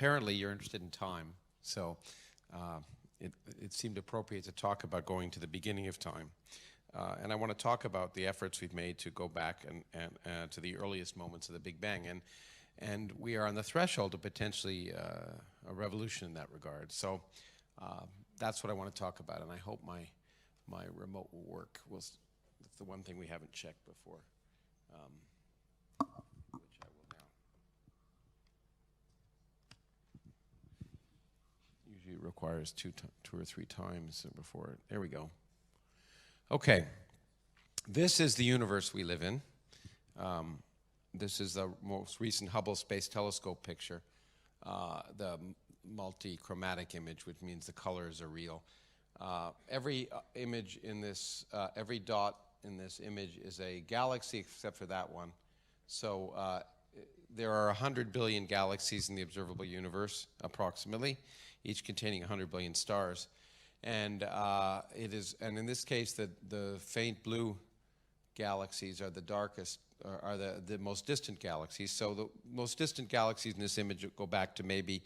apparently you're interested in time, so it seemed appropriate to talk about going to the beginning of time. And I want to talk about the efforts we've made to go back and to the earliest moments of the Big Bang. And we are on the threshold of potentially a revolution in that regard. So that's what I want to talk about, and I hope my remote will work. It's the one thing we haven't checked before, which I will now. Usually it requires two or three times before it. There we go. Okay, this is the universe we live in. This is the most recent Hubble Space Telescope picture, the multi-chromatic image, which means the colors are real. Every image in this, every dot in this image is a galaxy except for that one. So there are 100 billion galaxies in the observable universe, approximately, each containing 100 billion stars. And and in this case, the faint blue galaxies are the darkest, are the most distant galaxies. So the most distant galaxies in this image go back to maybe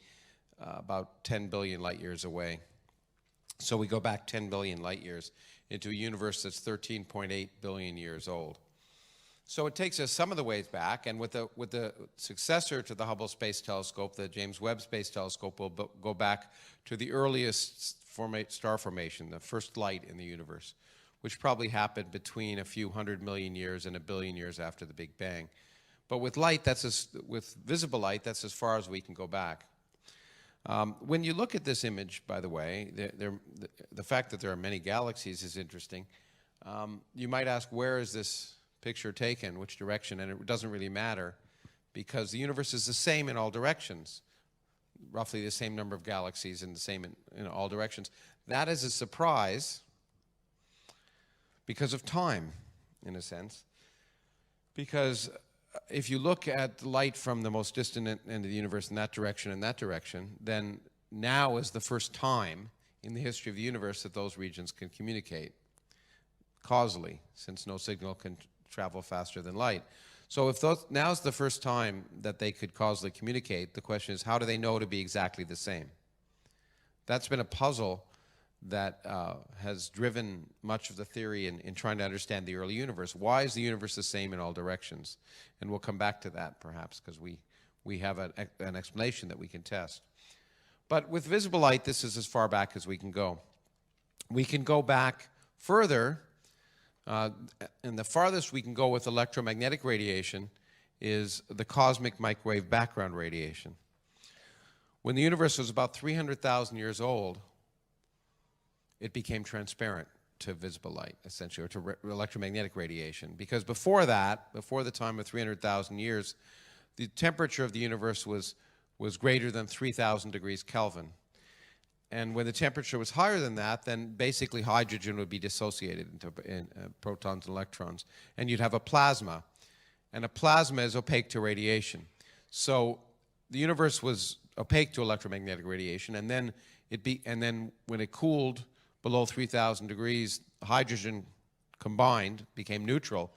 about 10 billion light years away. So we go back 10 billion light years into a universe that's 13.8 billion years old. So it takes us some of the ways back, and with the successor to the Hubble Space Telescope, the James Webb Space Telescope, will go back to the earliest star formation, the first light in the universe, which probably happened between a few 100 million years and 1 billion years after the Big Bang. But with light, with visible light, that's as far as we can go back. When you look at this image, by the way, the fact that there are many galaxies is interesting. You might ask, where is this picture taken, which direction? And it doesn't really matter, because the universe is the same in all directions, roughly the same number of galaxies and the same in all directions. That is a surprise because of time, in a sense. Because if you look at light from the most distant end of the universe in that direction, then now is the first time in the history of the universe that those regions can communicate causally, since no signal can travel faster than light. So if now's the first time that they could causally communicate, the question is, how do they know to be exactly the same? That's been a puzzle that has driven much of the theory in trying to understand the early universe. Why is the universe the same in all directions? And we'll come back to that, perhaps, because we have an explanation that we can test. But with visible light, this is as far back as we can go. We can go back further, and the farthest we can go with electromagnetic radiation is the cosmic microwave background radiation. When the universe was about 300,000 years old, it became transparent to visible light, essentially, or to electromagnetic radiation. Because before that, before the time of 300,000 years, the temperature of the universe was greater than 3,000 degrees Kelvin. And when the temperature was higher than that, then basically hydrogen would be dissociated into protons and electrons. And you'd have a plasma. And a plasma is opaque to radiation. So the universe was opaque to electromagnetic radiation, and then when it cooled below 3,000 degrees, hydrogen combined became neutral,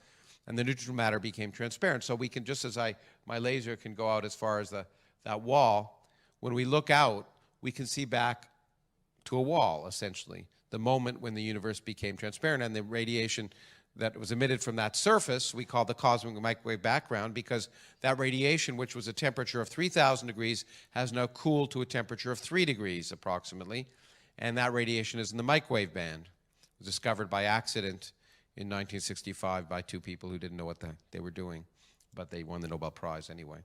and the neutral matter became transparent. So we can, just as my laser can go out as far as that wall, when we look out, we can see back to a wall, essentially, the moment when the universe became transparent, and the radiation that was emitted from that surface we call the cosmic microwave background, because that radiation, which was a temperature of 3,000 degrees, has now cooled to a temperature of 3 degrees approximately, and that radiation is in the microwave band. It was discovered by accident in 1965 by two people who didn't know what they were doing, but they won the Nobel Prize anyway.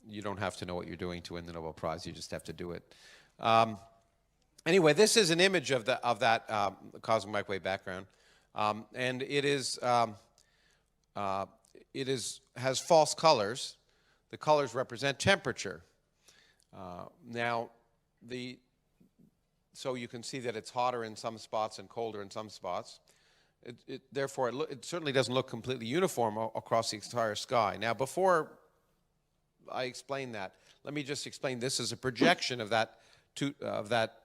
You don't have to know what you're doing to win the Nobel Prize, you just have to do it. Anyway, this is an image of that cosmic microwave background. And it has false colors. The colors represent temperature. So you can see that it's hotter in some spots and colder in some spots. Therefore, it certainly doesn't look completely uniform across the entire sky. Now, before I explain that, let me just explain this is a projection of that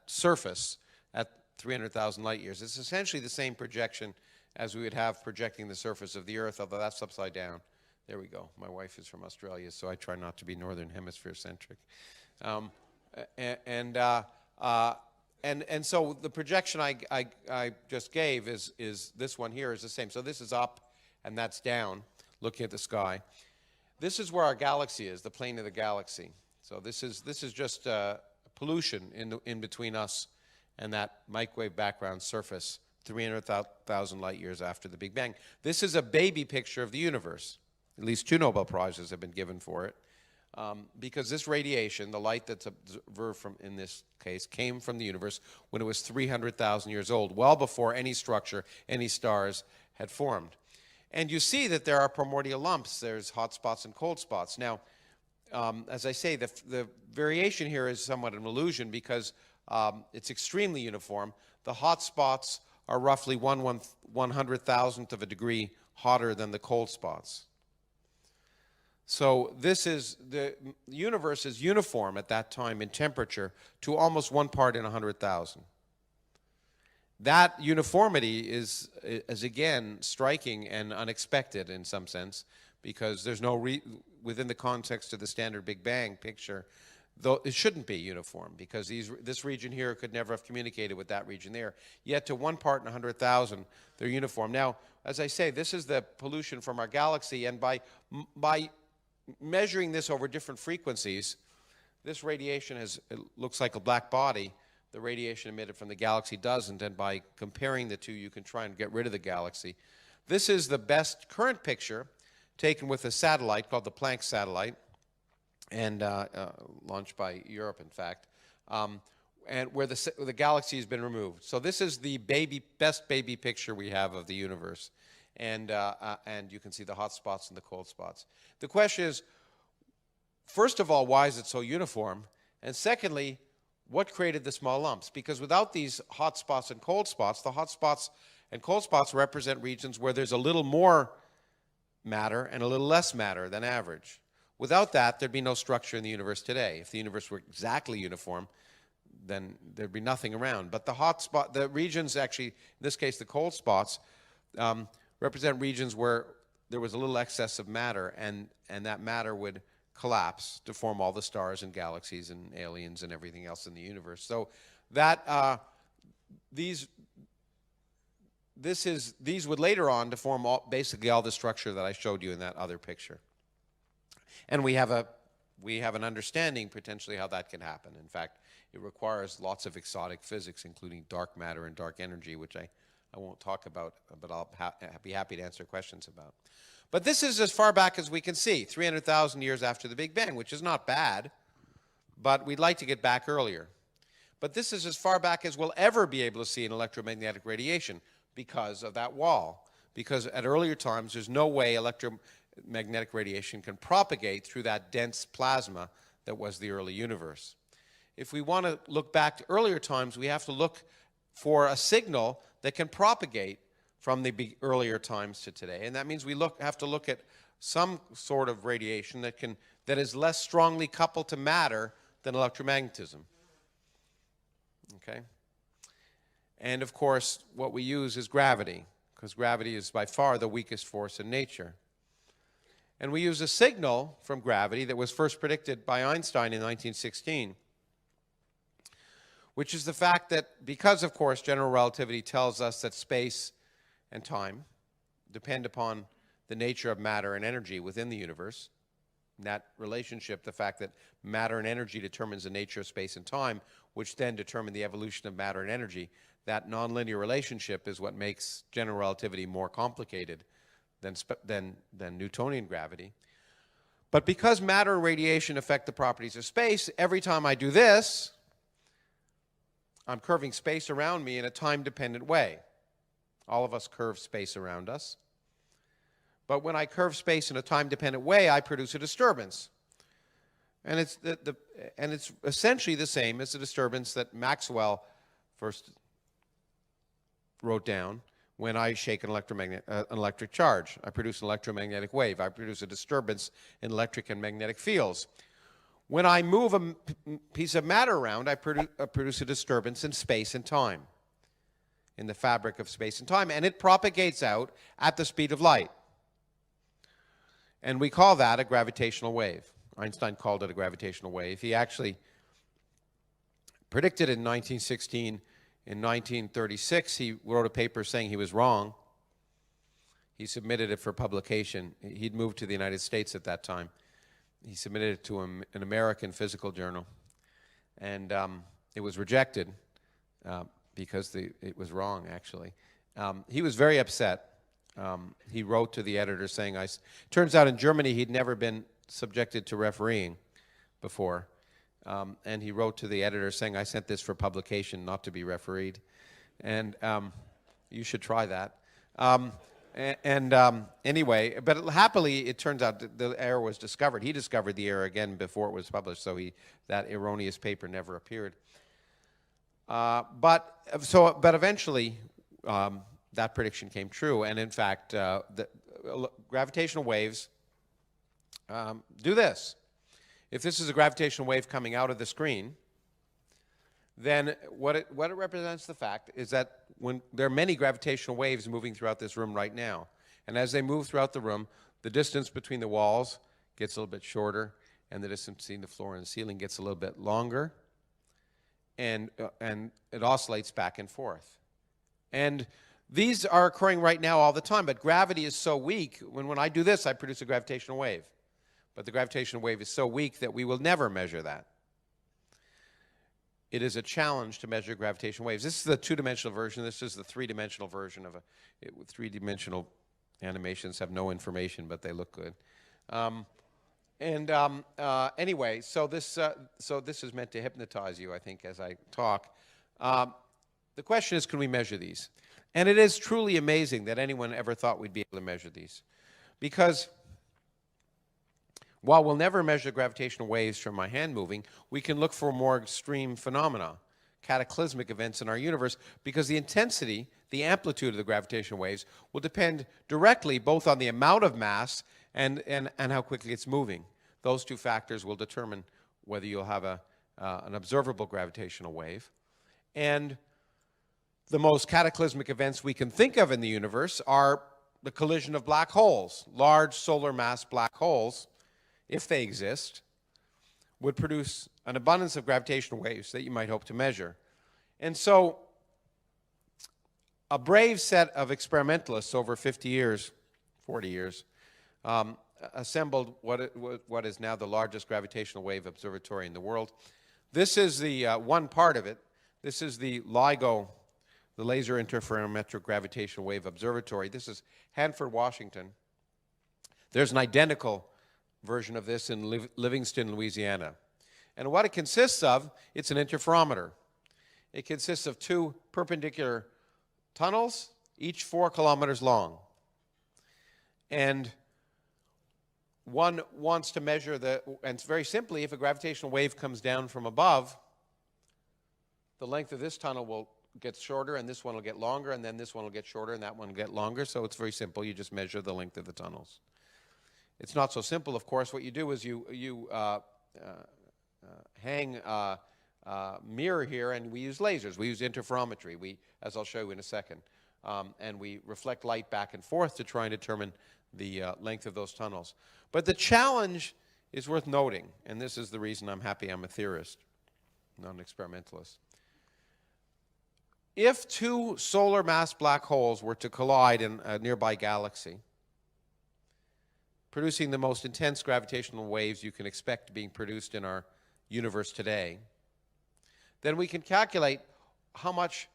surface at 300,000 light years. It's essentially the same projection as we would have projecting the surface of the Earth, although that's upside down. There we go. My wife is from Australia, so I try not to be Northern Hemisphere centric. And so the projection I just gave is this one here is the same. So this is up and that's down, looking at the sky. This is where our galaxy is, the plane of the galaxy. So this is just pollution in between us and that microwave background surface 300,000 light years after the Big Bang. This is a baby picture of the universe. At least 2 Nobel Prizes have been given for it. Because this radiation, the light that's observed from, in this case, came from the universe when it was 300,000 years old, well before any structure, any stars had formed. And you see that there are primordial lumps. There's hot spots and cold spots. Now, as I say, the variation here is somewhat an illusion because it's extremely uniform. The hot spots are roughly 1/100,000th of a degree hotter than the cold spots. So this is, the universe is uniform at that time in temperature to almost 1 part in 100,000. That uniformity is again striking and unexpected in some sense, because there's no within the context of the standard Big Bang picture, though it shouldn't be uniform, because this region here could never have communicated with that region there. Yet to 1 part in 100,000, they're uniform. Now, as I say, this is the pollution from our galaxy, and by measuring this over different frequencies, this radiation it looks like a black body. The radiation emitted from the galaxy doesn't, and by comparing the two, you can try and get rid of the galaxy. This is the best current picture taken with a satellite called the Planck satellite, and launched by Europe, in fact, and where the galaxy has been removed. So this is the best baby picture we have of the universe. And you can see the hot spots and the cold spots. The question is, first of all, why is it so uniform? And secondly, what created the small lumps? Because without these hot spots and cold spots, the hot spots and cold spots represent regions where there's a little more matter and a little less matter than average. Without that, there'd be no structure in the universe today. If the universe were exactly uniform, then there'd be nothing around. But the regions actually, in this case, the cold spots, represent regions where there was a little excess of matter, and that matter would collapse to form all the stars and galaxies and aliens and everything else in the universe. So that these would later on to form basically all the structure that I showed you in that other picture. And we have an understanding potentially how that can happen. In fact, it requires lots of exotic physics, including dark matter and dark energy, which I won't talk about, but I'll be happy to answer questions about. But this is as far back as we can see, 300,000 years after the Big Bang, which is not bad, but we'd like to get back earlier. But this is as far back as we'll ever be able to see in electromagnetic radiation because of that wall. Because at earlier times, there's no way electromagnetic radiation can propagate through that dense plasma that was the early universe. If we want to look back to earlier times, we have to look for a signal that can propagate from the earlier times to today. And that means we have to look at some sort of radiation that is less strongly coupled to matter than electromagnetism. Okay? And of course, what we use is gravity, because gravity is by far the weakest force in nature. And we use a signal from gravity that was first predicted by Einstein in 1916, which is the fact that because, of course, general relativity tells us that space and time depend upon the nature of matter and energy within the universe. And that relationship, the fact that matter and energy determines the nature of space and time, which then determine the evolution of matter and energy, that nonlinear relationship is what makes general relativity more complicated than Newtonian gravity. But because matter and radiation affect the properties of space, every time I do this, I'm curving space around me in a time-dependent way. All of us curve space around us. But when I curve space in a time-dependent way, I produce a disturbance. And it's essentially the same as the disturbance that Maxwell first wrote down when I shake an electric charge. I produce an electromagnetic wave. I produce a disturbance in electric and magnetic fields. When I move a piece of matter around, I produce a disturbance in space and time, in the fabric of space and time, and it propagates out at the speed of light. And we call that a gravitational wave. Einstein called it a gravitational wave. He actually predicted it in 1916. In 1936, he wrote a paper saying he was wrong. He submitted it for publication. He'd moved to the United States at that time. He submitted it to an American physical journal. And it was rejected because it was wrong, actually. He was very upset. He wrote to the editor saying, turns out in Germany he'd never been subjected to refereeing before. And he wrote to the editor saying, I sent this for publication, not to be refereed. And you should try that. Anyway, but happily, it turns out that the error was discovered. He discovered the error again before it was published, so that erroneous paper never appeared. But eventually, that prediction came true. And in fact, the gravitational waves do this. If this is a gravitational wave coming out of the screen, then what it represents the fact is that when there are many gravitational waves moving throughout this room right now, and as they move throughout the room, the distance between the walls gets a little bit shorter, and the distance between the floor and the ceiling gets a little bit longer, and it oscillates back and forth. And these are occurring right now all the time, but gravity is so weak, when I do this, I produce a gravitational wave. But the gravitational wave is so weak that we will never measure that. It is a challenge to measure gravitational waves. This is the two-dimensional version. This is the three-dimensional version of three-dimensional animations have no information, but they look good. Anyway, so this is meant to hypnotize you, I think, as I talk. The question is, can we measure these? And it is truly amazing that anyone ever thought we'd be able to measure these. Because while we'll never measure gravitational waves from my hand moving, we can look for more extreme phenomena, cataclysmic events in our universe, because the intensity, the amplitude of the gravitational waves will depend directly both on the amount of mass and how quickly it's moving. Those two factors will determine whether you'll have an observable gravitational wave. And the most cataclysmic events we can think of in the universe are the collision of black holes. Large solar mass black holes, if they exist, would produce an abundance of gravitational waves that you might hope to measure. And so a brave set of experimentalists over 50 years, 40 years, assembled what is now the largest gravitational wave observatory in the world. This is the one part of it. This is the LIGO, the Laser Interferometric Gravitational Wave Observatory. This is Hanford, Washington. There's an identical version of this in Livingston, Louisiana. And what it consists of, it's an interferometer. It consists of two perpendicular tunnels, each 4 kilometers long. And one wants to measure and very simply, if a gravitational wave comes down from above, the length of this tunnel will get shorter, and this one will get longer, and then this one will get shorter, and that one will get longer. So it's very simple. You just measure the length of the tunnels. It's not so simple, of course. What you do is you hang a mirror here, and we use lasers. We use interferometry, as I'll show you in a second. And we reflect light back and forth to try and determine the length of those tunnels. But the challenge is worth noting, and this is the reason I'm happy I'm a theorist, not an experimentalist. If two solar mass black holes were to collide in a nearby galaxy, producing the most intense gravitational waves you can expect being produced in our universe today, then we can calculate how much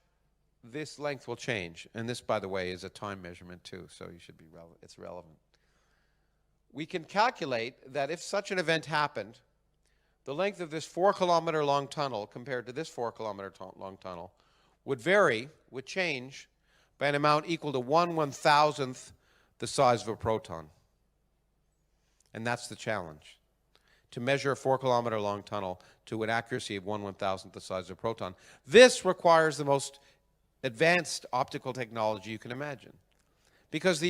this length will change. And this, by the way, is a time measurement too, so it's relevant. We can calculate that if such an event happened, the length of this 4-kilometer long tunnel compared to this 4-kilometer long tunnel would change by an amount equal to 1/1000th the size of a proton. And that's the challenge, to measure a 4-kilometer long tunnel to an accuracy of 1/1000th the size of a proton. This requires the most advanced optical technology you can imagine. Because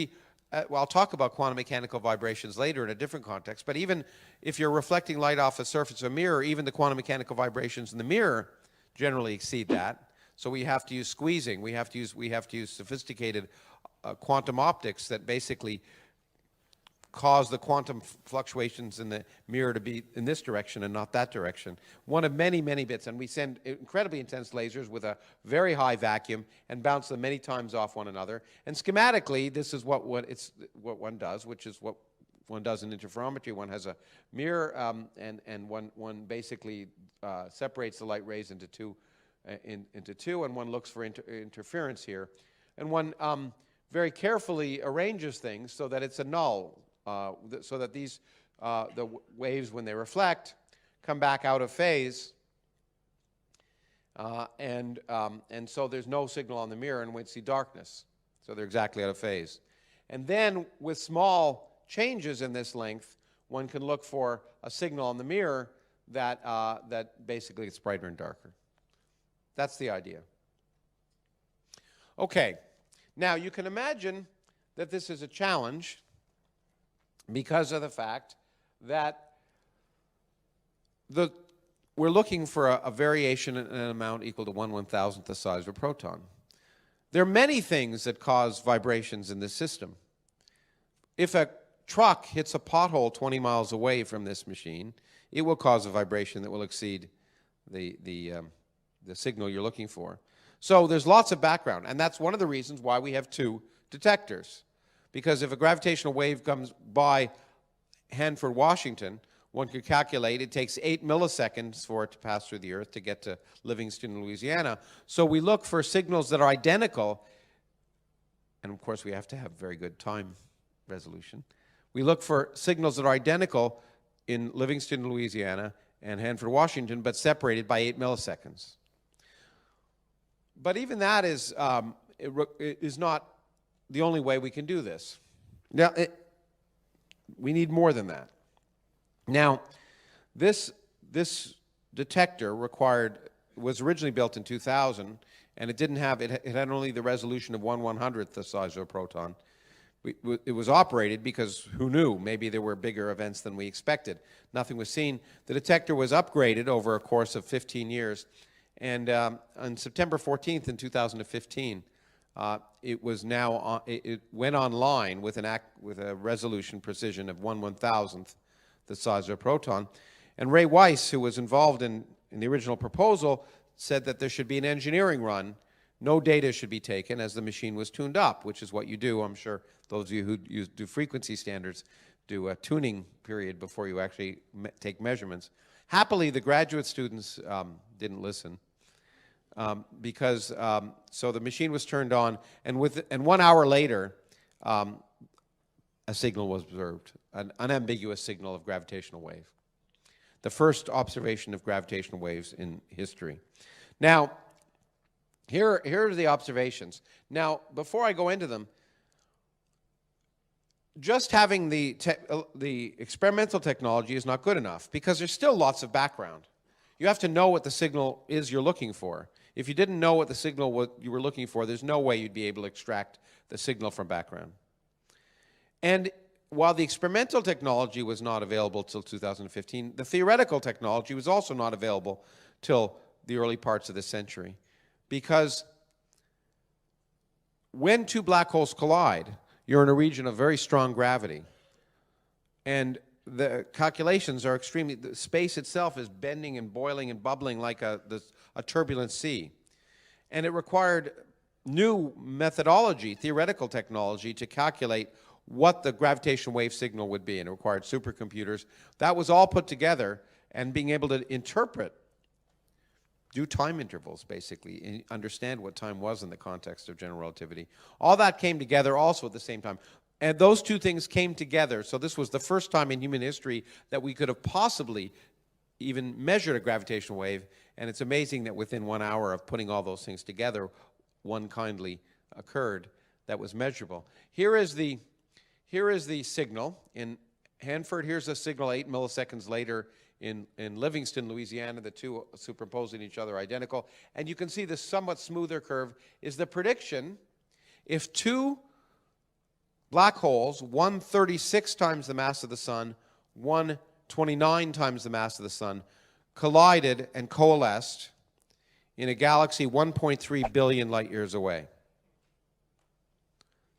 I'll talk about quantum mechanical vibrations later in a different context, but even if you're reflecting light off the surface of a mirror, even the quantum mechanical vibrations in the mirror generally exceed that. So we have to use squeezing. We have to use sophisticated quantum optics that basically cause the quantum fluctuations in the mirror to be in this direction and not that direction. One of many, many bits. And we send incredibly intense lasers with a very high vacuum and bounce them many times off one another. And schematically, this is what one does, which is what one does in interferometry. One has a mirror, and one basically separates the light rays into two, and one looks for interference here. And one very carefully arranges things so that it's a null, so that these the waves, when they reflect, come back out of phase, and so there's no signal on the mirror, and we see darkness. So they're exactly out of phase. And then with small changes in this length, one can look for a signal on the mirror that basically gets brighter and darker. That's the idea. Okay. Now, you can imagine that this is a challenge because of the fact that we're looking for a variation in an amount equal to 1/1000th the size of a proton. There are many things that cause vibrations in this system. If a truck hits a pothole 20 miles away from this machine, it will cause a vibration that will exceed the signal you're looking for. So there's lots of background, and that's one of the reasons why we have two detectors. Because if a gravitational wave comes by Hanford, Washington, one could calculate it takes 8 milliseconds for it to pass through the Earth to get to Livingston, Louisiana. So we look for signals that are identical, and of course we have to have very good time resolution. We look for signals that are identical in Livingston, Louisiana, and Hanford, Washington, but separated by 8 milliseconds. But even that is not the only way we can do this. Now, we need more than that. Now, this detector was originally built in 2000, and it had only the resolution of 1/100th the size of a proton. It was operated because who knew? Maybe there were bigger events than we expected. Nothing was seen. The detector was upgraded over a course of 15 years. And on September 14th in 2015, it went online with a resolution precision of 1/1000th the size of a proton. And Ray Weiss, who was involved in the original proposal, said that there should be an engineering run. No data should be taken as the machine was tuned up, which is what you do. I'm sure those of you who do frequency standards do a tuning period before you actually take measurements. Happily, the graduate students didn't listen. So the machine was turned on, and 1 hour later, a signal was observed, an unambiguous signal of gravitational wave. The first observation of gravitational waves in history. Now, here are the observations. Now, before I go into them, just having the experimental technology is not good enough because there's still lots of background. You have to know what the signal is you're looking for. If you didn't know what the signal you were looking for, there's no way you'd be able to extract the signal from background. And while the experimental technology was not available till 2015, the theoretical technology was also not available till the early parts of this century. Because when two black holes collide, you're in a region of very strong gravity. And the calculations are the space itself is bending and boiling and bubbling like a turbulent sea. And it required new methodology, theoretical technology, to calculate what the gravitational wave signal would be, and it required supercomputers. That was all put together, and being able to interpret, do time intervals, basically, and understand what time was in the context of general relativity. All that came together also at the same time. And those two things came together, so this was the first time in human history that we could have possibly even measured a gravitational wave, and it's amazing that within 1 hour of putting all those things together, one kindly occurred that was measurable. Here is the signal in Hanford. Here's the signal 8 milliseconds later in Livingston, Louisiana. The two superimposing each other identical. And you can see this somewhat smoother curve is the prediction if two black holes, one 36 times the mass of the sun, one 29 times the mass of the sun, collided and coalesced in a galaxy 1.3 billion light years away.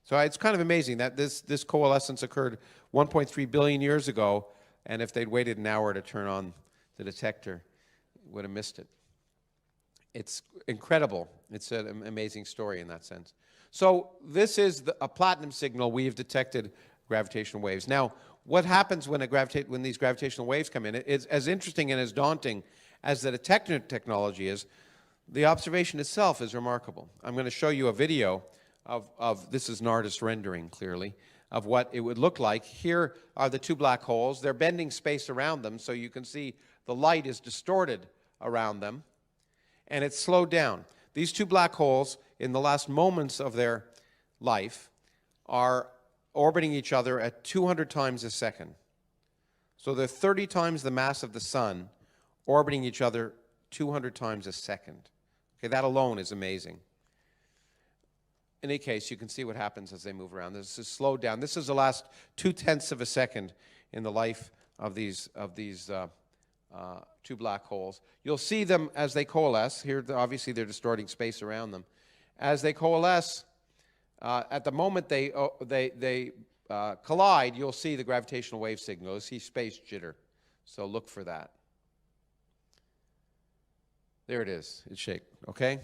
So it's kind of amazing that this coalescence occurred 1.3 billion years ago, and if they'd waited an hour to turn on the detector, would have missed it. It's incredible. It's an amazing story in that sense. So this is a platinum signal. We have detected gravitational waves. Now, what happens when these gravitational waves come in? It's as interesting and as daunting as the detector technology is. The observation itself is remarkable. I'm going to show you a video of this is an artist rendering, clearly, of what it would look like. Here are the two black holes. They're bending space around them, so you can see the light is distorted around them, and it's slowed down. These two black holes, in the last moments of their life, are orbiting each other at 200 times a second. So they're 30 times the mass of the sun, orbiting each other 200 times a second. Okay, that alone is amazing. In any case, you can see what happens as they move around. This is slowed down. This is the last 0.2 of a second in the life of these two black holes. You'll see them as they coalesce. Here, obviously, they're distorting space around them. As they coalesce, at the moment they collide, you'll see the gravitational wave signal. You'll see space jitter. So look for that. There it is. It's shaped. Okay?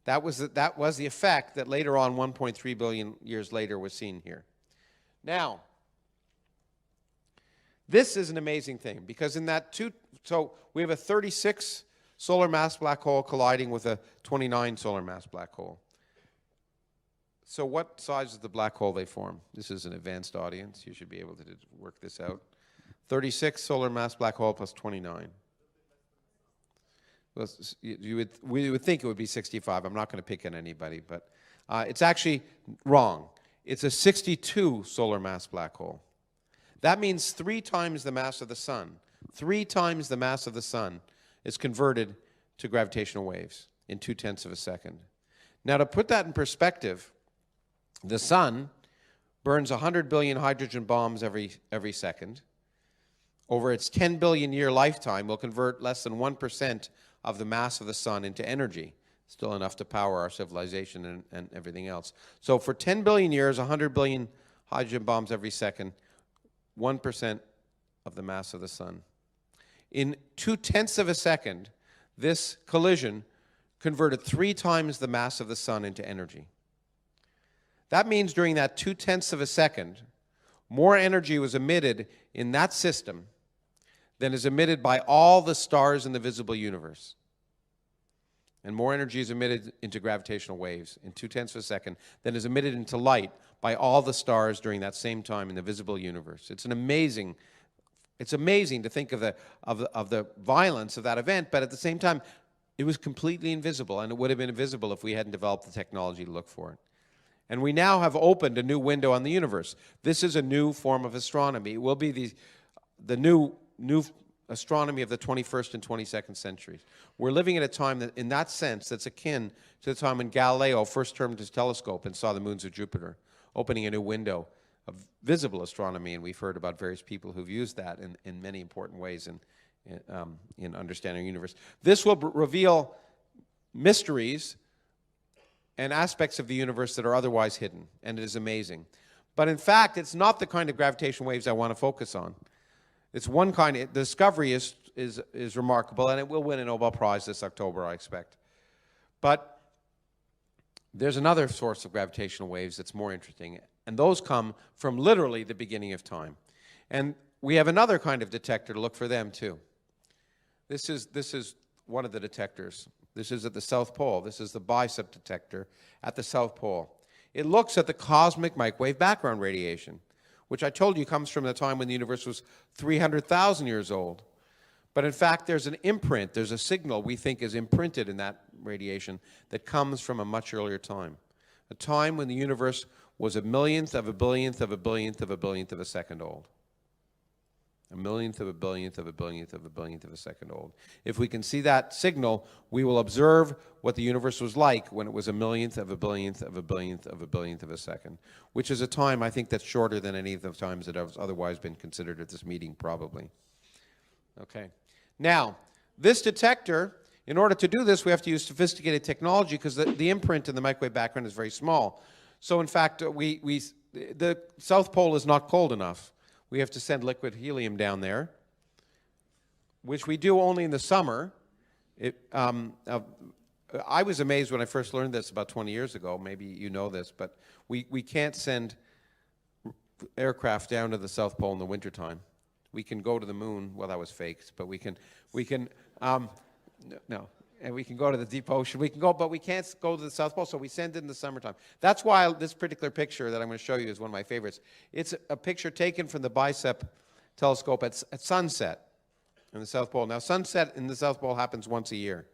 That was the effect that later on, 1.3 billion years later, was seen here. Now, this is an amazing thing, because in that so we have a 36 solar mass black hole colliding with a 29 solar mass black hole. So what size is the black hole they form? This is an advanced audience. You should be able to work this out. 36 solar mass black hole plus 29. Well, we would think it would be 65. I'm not going to pick on anybody, but it's actually wrong. It's a 62 solar mass black hole. That means 3 times the mass of the sun. 3 times the mass of the sun is converted to gravitational waves in 0.2 of a second. Now, to put that in perspective, the sun burns 100 billion hydrogen bombs every second. Over its 10 billion year lifetime, will convert less than 1% of the mass of the sun into energy, still enough to power our civilization and everything else. So for 10 billion years, 100 billion hydrogen bombs every second, 1% of the mass of the sun. In 0.2 of a second, this collision converted 3 times the mass of the sun into energy. That means during that 0.2 of a second, more energy was emitted in that system than is emitted by all the stars in the visible universe. And more energy is emitted into gravitational waves in 0.2 of a second than is emitted into light by all the stars during that same time in the visible universe. It's amazing to think of the violence of that event, but at the same time, it was completely invisible, and it would have been invisible if we hadn't developed the technology to look for it. And we now have opened a new window on the universe. This is a new form of astronomy. It will be the new astronomy of the 21st and 22nd centuries. We're living at a time that, in that sense, that's akin to the time when Galileo first turned his telescope and saw the moons of Jupiter, opening a new window of visible astronomy. And we've heard about various people who've used that in many important ways in understanding the universe. This will reveal mysteries and aspects of the universe that are otherwise hidden, and it is amazing. But in fact, it's not the kind of gravitational waves I want to focus on. It's one kind. The discovery is remarkable, and it will win a Nobel Prize this October, I expect. But there's another source of gravitational waves that's more interesting, and those come from literally the beginning of time. And we have another kind of detector to look for them too. This is one of the detectors. This is at the South Pole. This is the Bicep Detector at the South Pole. It looks at the cosmic microwave background radiation, which I told you comes from the time when the universe was 300,000 years old. But in fact, there's an imprint, there's a signal we think is imprinted in that radiation that comes from a much earlier time, a time when the universe was a millionth of a billionth of a billionth of a billionth of a second old. A millionth of a billionth of a billionth of a billionth of a second old. If we can see that signal, we will observe what the universe was like when it was a millionth of a billionth of a billionth of a billionth of a second, which is a time, I think, that's shorter than any of the times that have otherwise been considered at this meeting, probably. Okay. Now, this detector, in order to do this, we have to use sophisticated technology because the imprint in the microwave background is very small. So, in fact, the South Pole is not cold enough. we have to send liquid helium down there, which we do only in the summer. I was amazed when I first learned this about 20 years ago. Maybe you know this, but we can't send aircraft down to the South Pole in the wintertime. We can go to the moon. Well, that was faked, but we can no. And we can go to the deep ocean. We can go, but we can't go to the South Pole, so we send it in the summertime. That's why this particular picture that I'm going to show you is one of my favorites. It's a picture taken from the Bicep telescope at sunset in the South Pole. Now, sunset in the South Pole happens once a year.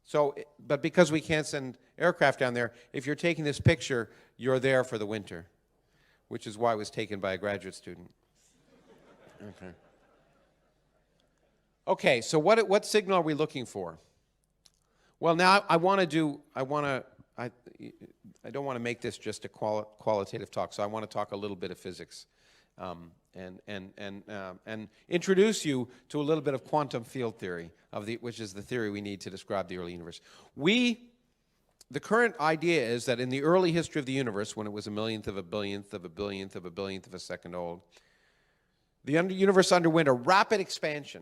So, but because we can't send aircraft down there, if you're taking this picture, you're there for the winter, which is why it was taken by a graduate student. Okay. Okay, so what signal are we looking for? Well, now I don't want to make this just a qualitative talk, so I want to talk a little bit of physics and introduce you to a little bit of quantum field theory, which is the theory we need to describe the early universe. The current idea is that in the early history of the universe, when it was a millionth of a billionth of a billionth of a billionth of a second old, the universe underwent a rapid expansion,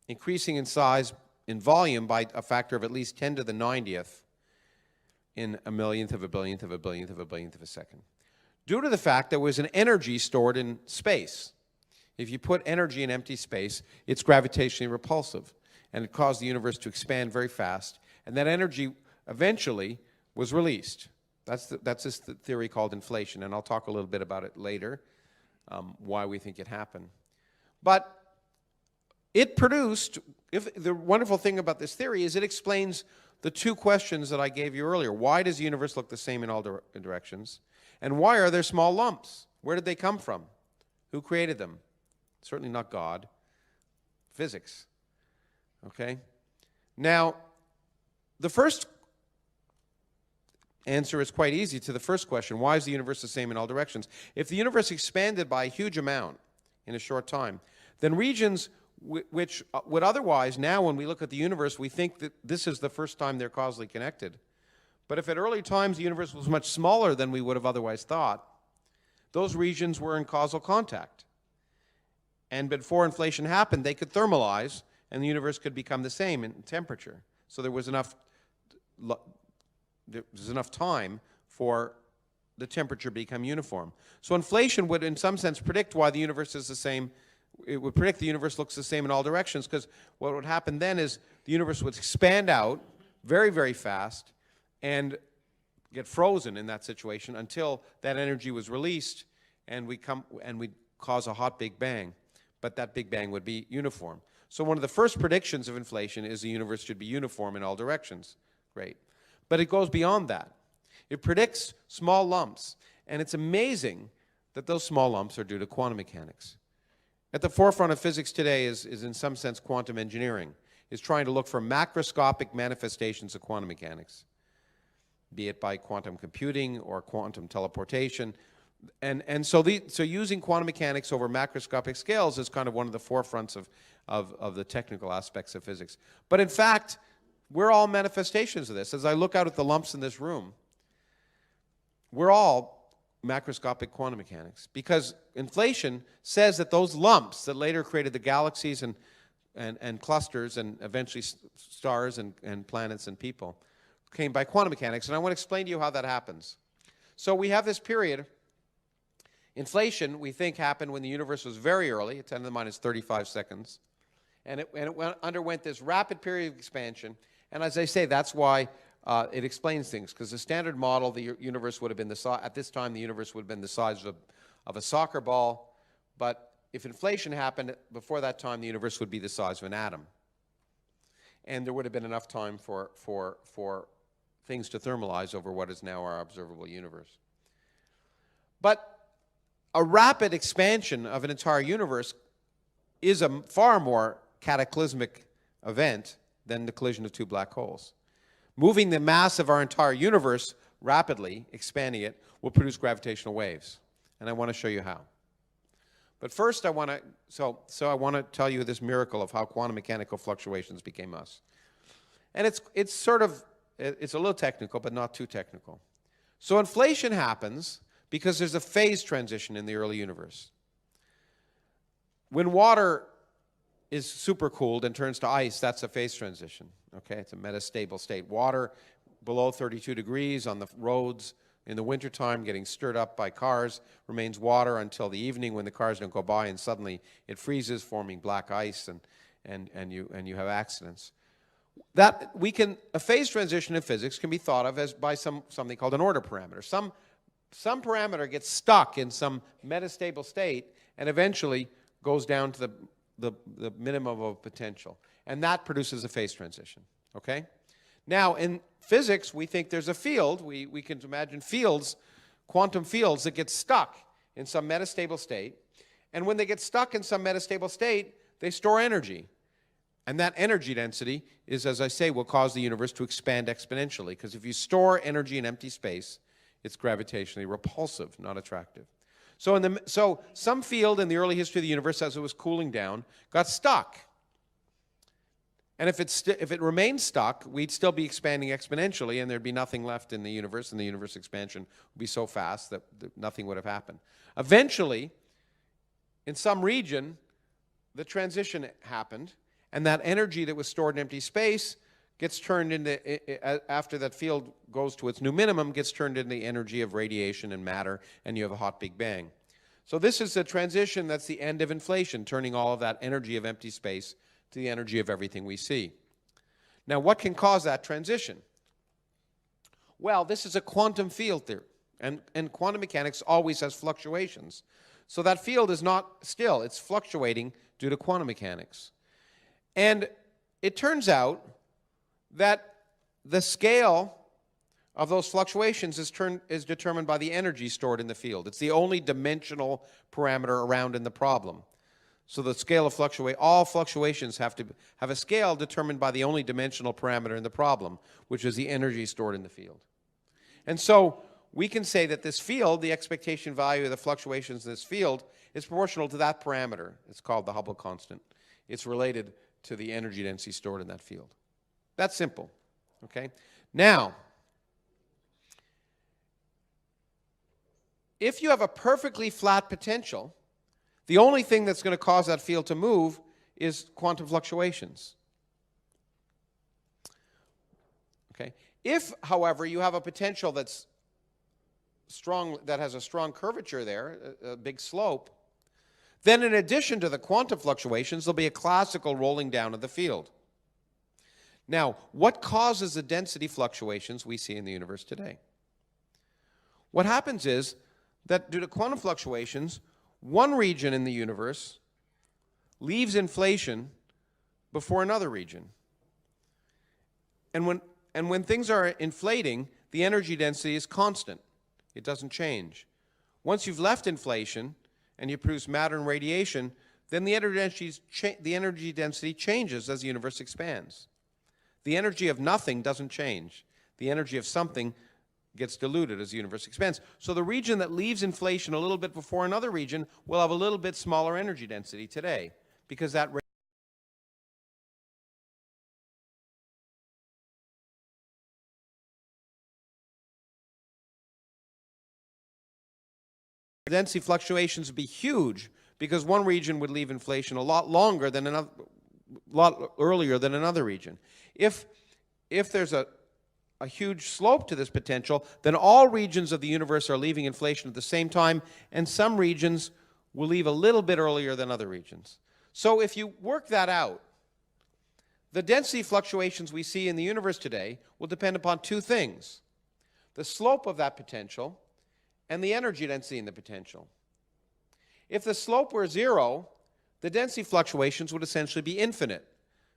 increasing in size, in volume, by a factor of at least 10 to the 90th in a millionth of a billionth of a billionth of a billionth of a second, due to the fact there was an energy stored in space. If you put energy in empty space, it's gravitationally repulsive, and it caused the universe to expand very fast, and that energy eventually was released. That's this theory called inflation, and I'll talk a little bit about it later, why we think it happened. But it produced, the wonderful thing about this theory is it explains the two questions that I gave you earlier. Why does the universe look the same in all directions? And why are there small lumps? Where did they come from? Who created them? Certainly not God. Physics. Okay? Now, the first answer is quite easy to the first question. Why is the universe the same in all directions? If the universe expanded by a huge amount in a short time, then regions which would otherwise, now when we look at the universe, we think that this is the first time they're causally connected. But if at early times the universe was much smaller than we would have otherwise thought, those regions were in causal contact. And before inflation happened, they could thermalize, and the universe could become the same in temperature. So there was enough time for the temperature to become uniform. So inflation would, in some sense, predict why the universe is the same. It would predict the universe looks the same in all directions, because what would happen then is the universe would expand out very, very fast and get frozen in that situation until that energy was released, and we'd cause a hot Big Bang. But that Big Bang would be uniform. So one of the first predictions of inflation is the universe should be uniform in all directions. Great. But it goes beyond that. It predicts small lumps, and it's amazing that those small lumps are due to quantum mechanics. At the forefront of physics today is in some sense quantum engineering, is trying to look for macroscopic manifestations of quantum mechanics, be it by quantum computing or quantum teleportation. And so using quantum mechanics over macroscopic scales is kind of one of the forefronts of the technical aspects of physics. But in fact, we're all manifestations of this. As I look out at the lumps in this room, we're all macroscopic quantum mechanics, because inflation says that those lumps that later created the galaxies and clusters and eventually stars and planets and people came by quantum mechanics. And I want to explain to you how that happens. So we have this period. Inflation, we think, happened when the universe was very early, at 10 to the minus 35 seconds. And it underwent this rapid period of expansion. And as I say, that's why it explains things, because the standard model, the universe would have been at this time, the universe would have been the size of a soccer ball. But if inflation happened before that time, the universe would be the size of an atom. And there would have been enough time for things to thermalize over what is now our observable universe. But a rapid expansion of an entire universe is a far more cataclysmic event than the collision of two black holes. Moving the mass of our entire universe rapidly, expanding it, will produce gravitational waves. And I want to show you how. But first I want to tell you this miracle of how quantum mechanical fluctuations became us. And it's a little technical, but not too technical. So inflation happens because there's a phase transition in the early universe. when water is supercooled and turns to ice, that's a phase transition. Okay, it's a metastable state. Water below 32 degrees on the roads in the wintertime getting stirred up by cars remains water until the evening when the cars don't go by and suddenly it freezes, forming black ice, and you have accidents. That a phase transition in physics can be thought of as by something called an order parameter. Some parameter gets stuck in some metastable state and eventually goes down to the minimum of potential. And that produces a phase transition, okay? Now, in physics, we think there's a field. We can imagine fields, quantum fields, that get stuck in some metastable state. And when they get stuck in some metastable state, they store energy. And that energy density is, as I say, will cause the universe to expand exponentially. Because if you store energy in empty space, it's gravitationally repulsive, not attractive. So some field in the early history of the universe, as it was cooling down, got stuck. And if it remained stuck, we'd still be expanding exponentially, and there'd be nothing left in the universe, and the universe expansion would be so fast that nothing would have happened. Eventually, in some region, the transition happened, and that energy that was stored in empty space gets turned into, after that field goes to its new minimum, gets turned into the energy of radiation and matter, and you have a hot Big Bang. So this is a transition that's the end of inflation, turning all of that energy of empty space to the energy of everything we see. Now, what can cause that transition? Well, this is a quantum field theory, and quantum mechanics always has fluctuations. So that field is not still, it's fluctuating due to quantum mechanics. And it turns out that the scale of those fluctuations is determined by the energy stored in the field. It's the only dimensional parameter around in the problem. So the scale of all fluctuations have to have a scale determined by the only dimensional parameter in the problem, which is the energy stored in the field. And so we can say that this field, the expectation value of the fluctuations in this field, is proportional to that parameter. It's called the Hubble constant. It's related to the energy density stored in that field. That's simple, okay? Now, if you have a perfectly flat potential, the only thing that's going to cause that field to move is quantum fluctuations. Okay? If, however, you have a potential that's strong, that has a strong curvature there, a big slope, then in addition to the quantum fluctuations, there'll be a classical rolling down of the field. Now, what causes the density fluctuations we see in the universe today? What happens is that due to quantum fluctuations, one region in the universe leaves inflation before another region. And when things are inflating, the energy density is constant. It doesn't change. Once you've left inflation and you produce matter and radiation, then the energy density changes as the universe expands. The energy of nothing doesn't change. The energy of something gets diluted as the universe expands. So the region that leaves inflation a little bit before another region will have a little bit smaller energy density today, because that density fluctuations would be huge, because one region would leave inflation a lot longer than another, a lot earlier than another region. If there's a huge slope to this potential, then all regions of the universe are leaving inflation at the same time, and some regions will leave a little bit earlier than other regions. So if you work that out, the density fluctuations we see in the universe today will depend upon two things: the slope of that potential and the energy density in the potential. If the slope were 0, the density fluctuations would essentially be infinite,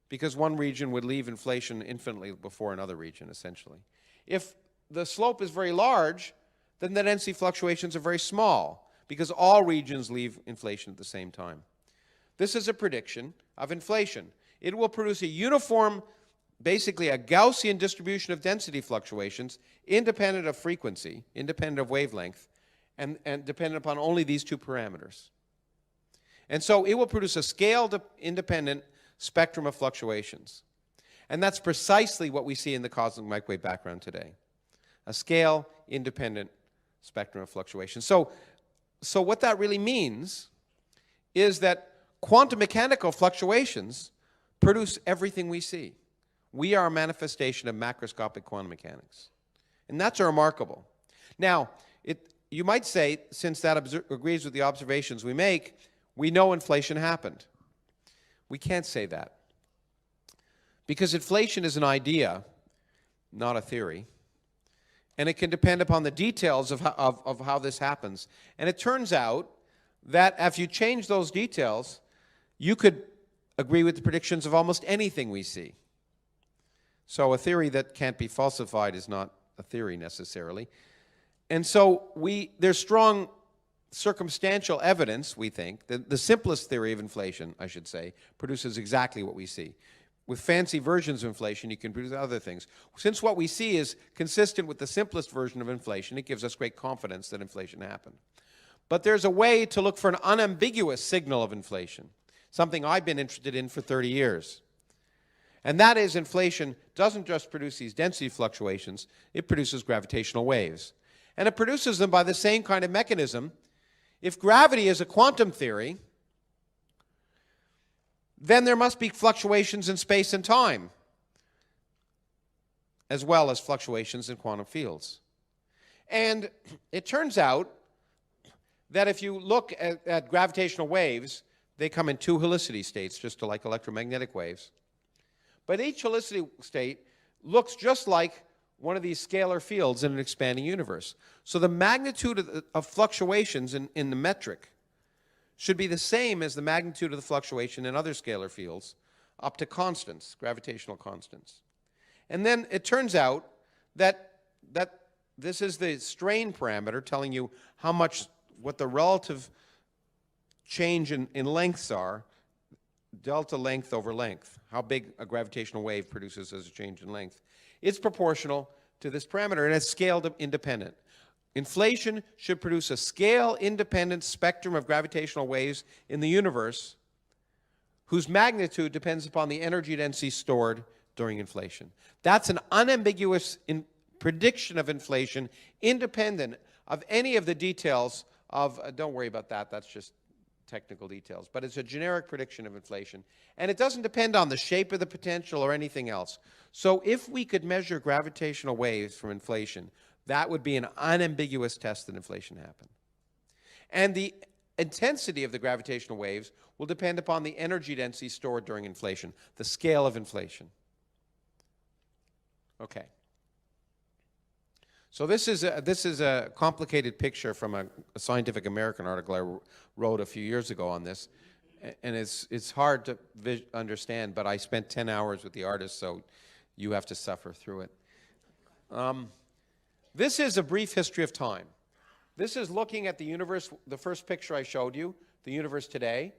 because one region would leave inflation infinitely before another region, essentially. If the slope is very large, then the density fluctuations are very small, because all regions leave inflation at the same time. This is a prediction of inflation. It will produce a uniform, basically a Gaussian distribution of density fluctuations, independent of frequency, independent of wavelength, and dependent upon only these two parameters. And so it will produce a scale-independent spectrum of fluctuations. And that's precisely what we see in the cosmic microwave background today: a scale-independent spectrum of fluctuations. So what that really means is that quantum mechanical fluctuations produce everything we see. We are a manifestation of macroscopic quantum mechanics. And that's remarkable. Now, you might say, since that agrees with the observations we make, we know inflation happened. We can't say that. Because inflation is an idea, not a theory. And it can depend upon the details of how this happens. And it turns out that if you change those details, you could agree with the predictions of almost anything we see. So a theory that can't be falsified is not a theory necessarily. And so there's strong circumstantial evidence, we think, that the simplest theory of inflation, I should say, produces exactly what we see. With fancy versions of inflation, you can produce other things. Since what we see is consistent with the simplest version of inflation, it gives us great confidence that inflation happened. But there's a way to look for an unambiguous signal of inflation, something I've been interested in for 30 years. And that is, inflation doesn't just produce these density fluctuations, it produces gravitational waves. And it produces them by the same kind of mechanism. If gravity is a quantum theory, then there must be fluctuations in space and time, as well as fluctuations in quantum fields. And it turns out that if you look at gravitational waves, they come in two helicity states, just like electromagnetic waves. But each helicity state looks just like one of these scalar fields in an expanding universe. So the magnitude of fluctuations in the metric should be the same as the magnitude of the fluctuation in other scalar fields up to constants, gravitational constants. And then it turns out that this is the strain parameter telling you what the relative change in lengths are, delta length over length, how big a gravitational wave produces as a change in length. It's proportional to this parameter, and it's scale independent. Inflation should produce a scale-independent spectrum of gravitational waves in the universe whose magnitude depends upon the energy density stored during inflation. That's an unambiguous prediction of inflation, independent of any of the details of, don't worry about that, that's just technical details, but it's a generic prediction of inflation. And it doesn't depend on the shape of the potential or anything else. So if we could measure gravitational waves from inflation, that would be an unambiguous test that inflation happened. And the intensity of the gravitational waves will depend upon the energy density stored during inflation, the scale of inflation. Okay. So this is a complicated picture from a Scientific American article I wrote a few years ago on this, and it's hard to understand, but I spent 10 hours with the artist, so you have to suffer through it. This is a brief history of time. This is looking at the universe, the first picture I showed you, the universe today.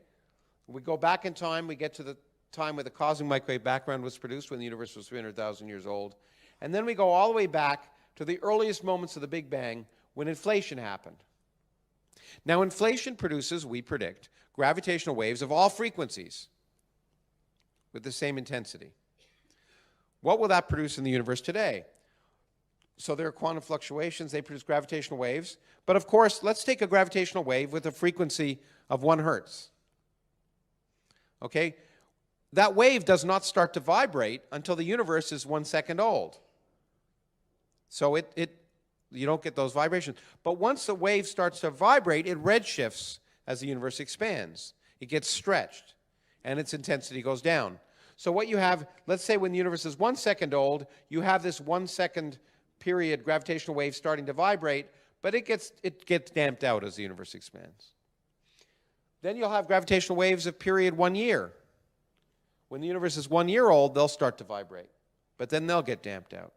We go back in time, we get to the time where the cosmic microwave background was produced when the universe was 300,000 years old. And then we go all the way back to the earliest moments of the Big Bang when inflation happened. Now, inflation produces, we predict, gravitational waves of all frequencies with the same intensity. What will that produce in the universe today? So there are quantum fluctuations, they produce gravitational waves. But of course, let's take a gravitational wave with a frequency of 1 hertz. Okay? That wave does not start to vibrate until the universe is 1 second old. So you don't get those vibrations. But once the wave starts to vibrate, it redshifts as the universe expands. It gets stretched, and its intensity goes down. So what you have, let's say when the universe is 1 second old, you have this 1 second period gravitational wave starting to vibrate, but it gets damped out as the universe expands. Then you'll have gravitational waves of period 1 year. When the universe is 1 year old, they'll start to vibrate, but then they'll get damped out.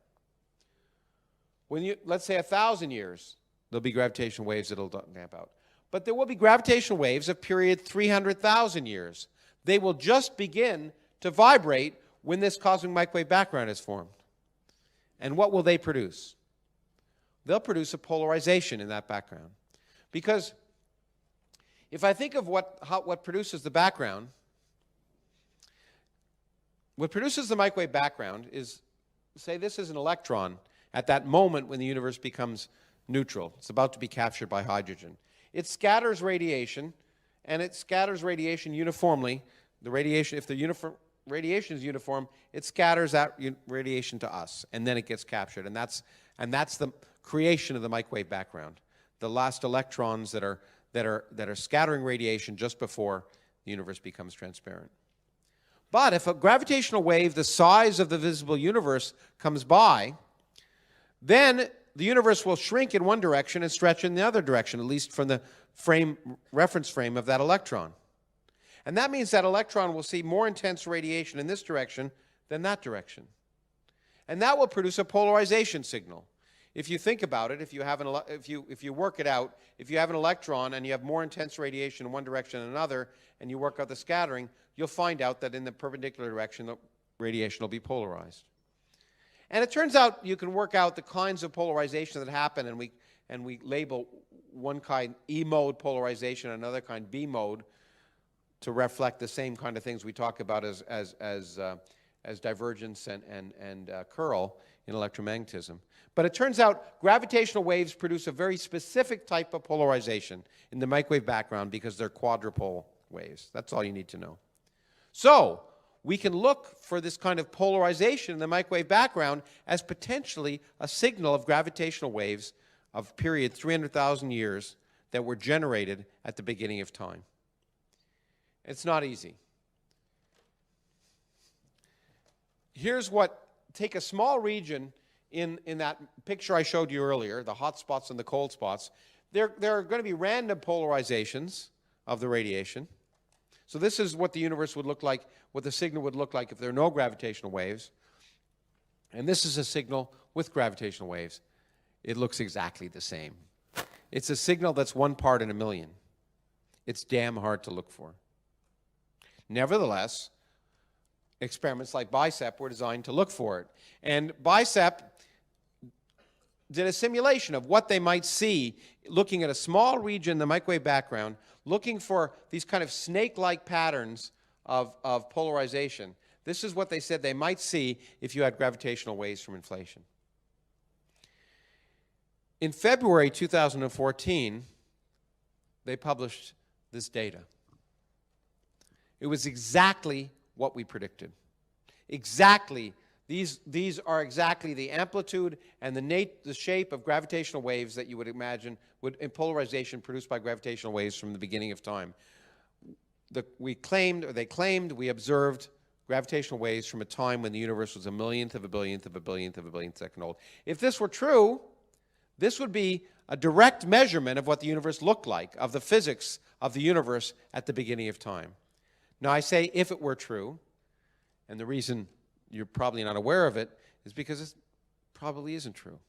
Let's say 1,000 years, there'll be gravitational waves that'll damp out. But there will be gravitational waves of period 300,000 years. They will just begin to vibrate when this cosmic microwave background is formed. And what will they produce? They'll produce a polarization in that background. Because if I think of what produces the background, what produces the microwave background is, say this is an electron at that moment when the universe becomes neutral. It's about to be captured by hydrogen. It scatters radiation, and it scatters radiation uniformly. The radiation, if the radiation is uniform, it scatters that radiation to us, and then it gets captured. And that's the creation of the microwave background. The last electrons that are scattering radiation just before the universe becomes transparent. But if a gravitational wave the size of the visible universe comes by, then the universe will shrink in one direction and stretch in the other direction, at least from the reference frame of that electron. And that means that electron will see more intense radiation in this direction than that direction. And that will produce a polarization signal. If you think about it, if you work it out, if you have an electron and you have more intense radiation in one direction than another, and you work out the scattering, you'll find out that in the perpendicular direction, the radiation will be polarized. And it turns out you can work out the kinds of polarization that happen, and we label one kind E mode polarization, another kind B mode, to reflect the same kind of things we talk about as divergence and curl in electromagnetism. But it turns out gravitational waves produce a very specific type of polarization in the microwave background because they're quadrupole waves. That's all you need to know. So we can look for this kind of polarization in the microwave background as potentially a signal of gravitational waves of period 300,000 years that were generated at the beginning of time. It's not easy. Here's what, take a small region in that picture I showed you earlier, the hot spots and the cold spots. There are going to be random polarizations of the radiation. So this is what the universe would look like, what the signal would look like if there are no gravitational waves. And this is a signal with gravitational waves. It looks exactly the same. It's a signal that's 1 part in a million. It's damn hard to look for. Nevertheless, experiments like Bicep were designed to look for it. And Bicep did a simulation of what they might see looking at a small region in the microwave background, looking for these kind of snake-like patterns of polarization. This is what they said they might see if you had gravitational waves from inflation. In February 2014, they published this data. It was exactly what we predicted. Exactly. These are exactly the amplitude and the shape of gravitational waves that you would imagine in polarization produced by gravitational waves from the beginning of time. They claimed we observed gravitational waves from a time when the universe was a millionth of a billionth of a billionth of a billionth second old. If this were true, this would be a direct measurement of what the universe looked like, of the physics of the universe at the beginning of time. Now, I say if it were true, and the reason you're probably not aware of it is because it probably isn't true.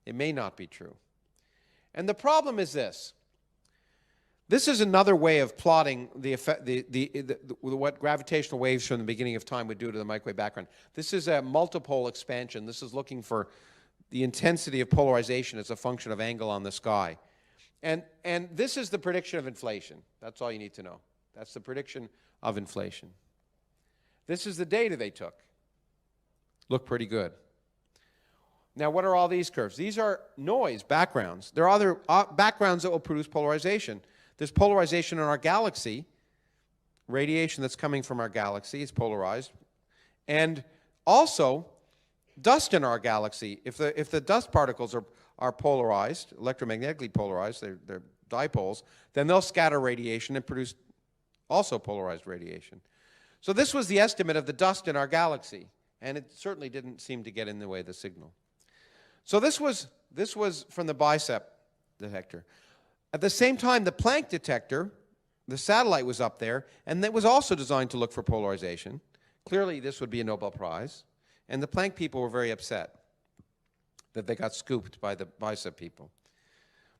It may not be true. And the problem is this. This is another way of plotting the effect, what gravitational waves from the beginning of time would do to the microwave background. This is a multipole expansion. This is looking for the intensity of polarization as a function of angle on the sky. And this is the prediction of inflation. That's all you need to know. That's the prediction of inflation. This is the data they took. Look pretty good. Now, what are all these curves? These are noise, backgrounds. There are other backgrounds that will produce polarization. There's polarization in our galaxy. Radiation that's coming from our galaxy is polarized. And also, dust in our galaxy. If the dust particles are polarized, electromagnetically polarized, they're dipoles, then they'll scatter radiation and produce also polarized radiation. So this was the estimate of the dust in our galaxy, and it certainly didn't seem to get in the way of the signal. So this was from the Bicep detector. At the same time, the Planck detector, the satellite was up there, and it was also designed to look for polarization. Clearly, this would be a Nobel Prize, and the Planck people were very upset that they got scooped by the Bicep people.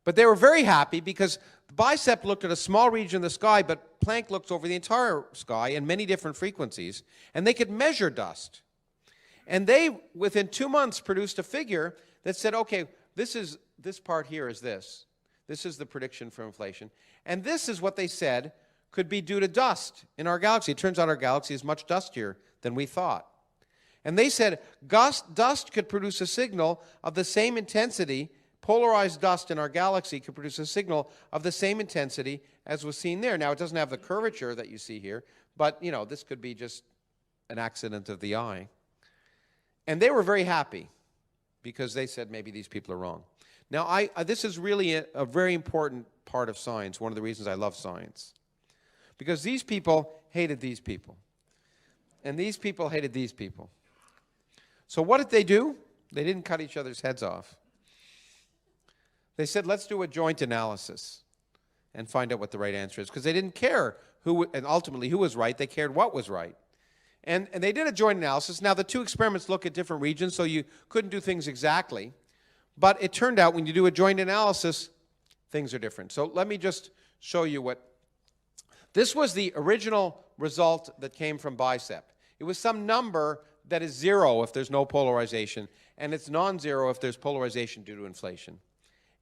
But they were very happy because the Bicep looked at a small region of the sky, but Planck looks over the entire sky in many different frequencies, and they could measure dust. And they, within 2 months, produced a figure that said, okay, this part here is this. This is the prediction for inflation. And this is what they said could be due to dust in our galaxy. It turns out our galaxy is much dustier than we thought. And they said dust could produce a signal of the same intensity polarized dust in our galaxy could produce a signal of the same intensity as was seen there. Now, it doesn't have the curvature that you see here, but, you know, this could be just an accident of the eye. And they were very happy because they said maybe these people are wrong. Now, this is really a very important part of science, one of the reasons I love science. Because these people hated these people. And these people hated these people. So what did they do? They didn't cut each other's heads off. They said, let's do a joint analysis and find out what the right answer is. Because they didn't care who, and ultimately who was right. They cared what was right. And they did a joint analysis. Now, the two experiments look at different regions, so you couldn't do things exactly. But it turned out when you do a joint analysis, things are different. So let me just show you what. This was the original result that came from Bicep. It was some number that is 0 if there's no polarization, and it's non-zero if there's polarization due to inflation.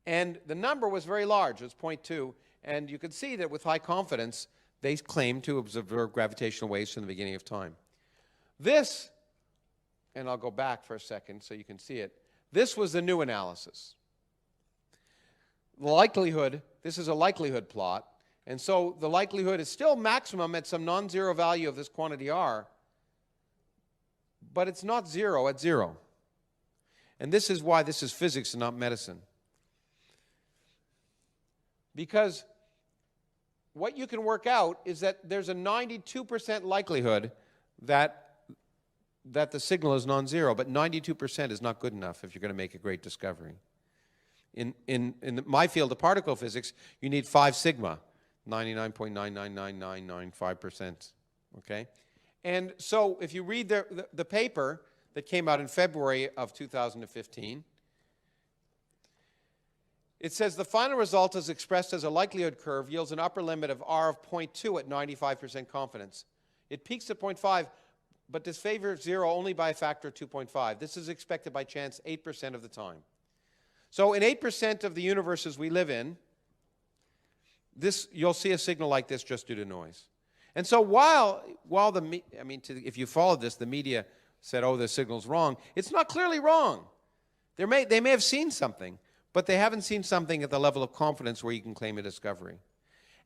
And the number was very large. It was 0.2. And you could see that with high confidence, they claimed to observe gravitational waves from the beginning of time. This, and I'll go back for a second so you can see it, this was the new analysis. The likelihood, this is a likelihood plot, and so the likelihood is still maximum at some non-zero value of this quantity r, but it's not 0 at 0. And this is why this is physics and not medicine. Because what you can work out is that there's a 92% likelihood that the signal is non-zero, but 92% is not good enough if you're going to make a great discovery. In my field of particle physics, you need 5 sigma, 99.9999995%. Okay? And so if you read the paper that came out in February of 2015, it says the final result as expressed as a likelihood curve yields an upper limit of r of 0.2 at 95% confidence. It peaks at 0.5, but disfavors 0 only by a factor of 2.5. This is expected by chance 8% of the time. So in 8% of the universes we live in, you'll see a signal like this just due to noise. And so while if you followed this, the media said, oh, the signal's wrong. It's not clearly wrong. They may have seen something, but they haven't seen something at the level of confidence where you can claim a discovery.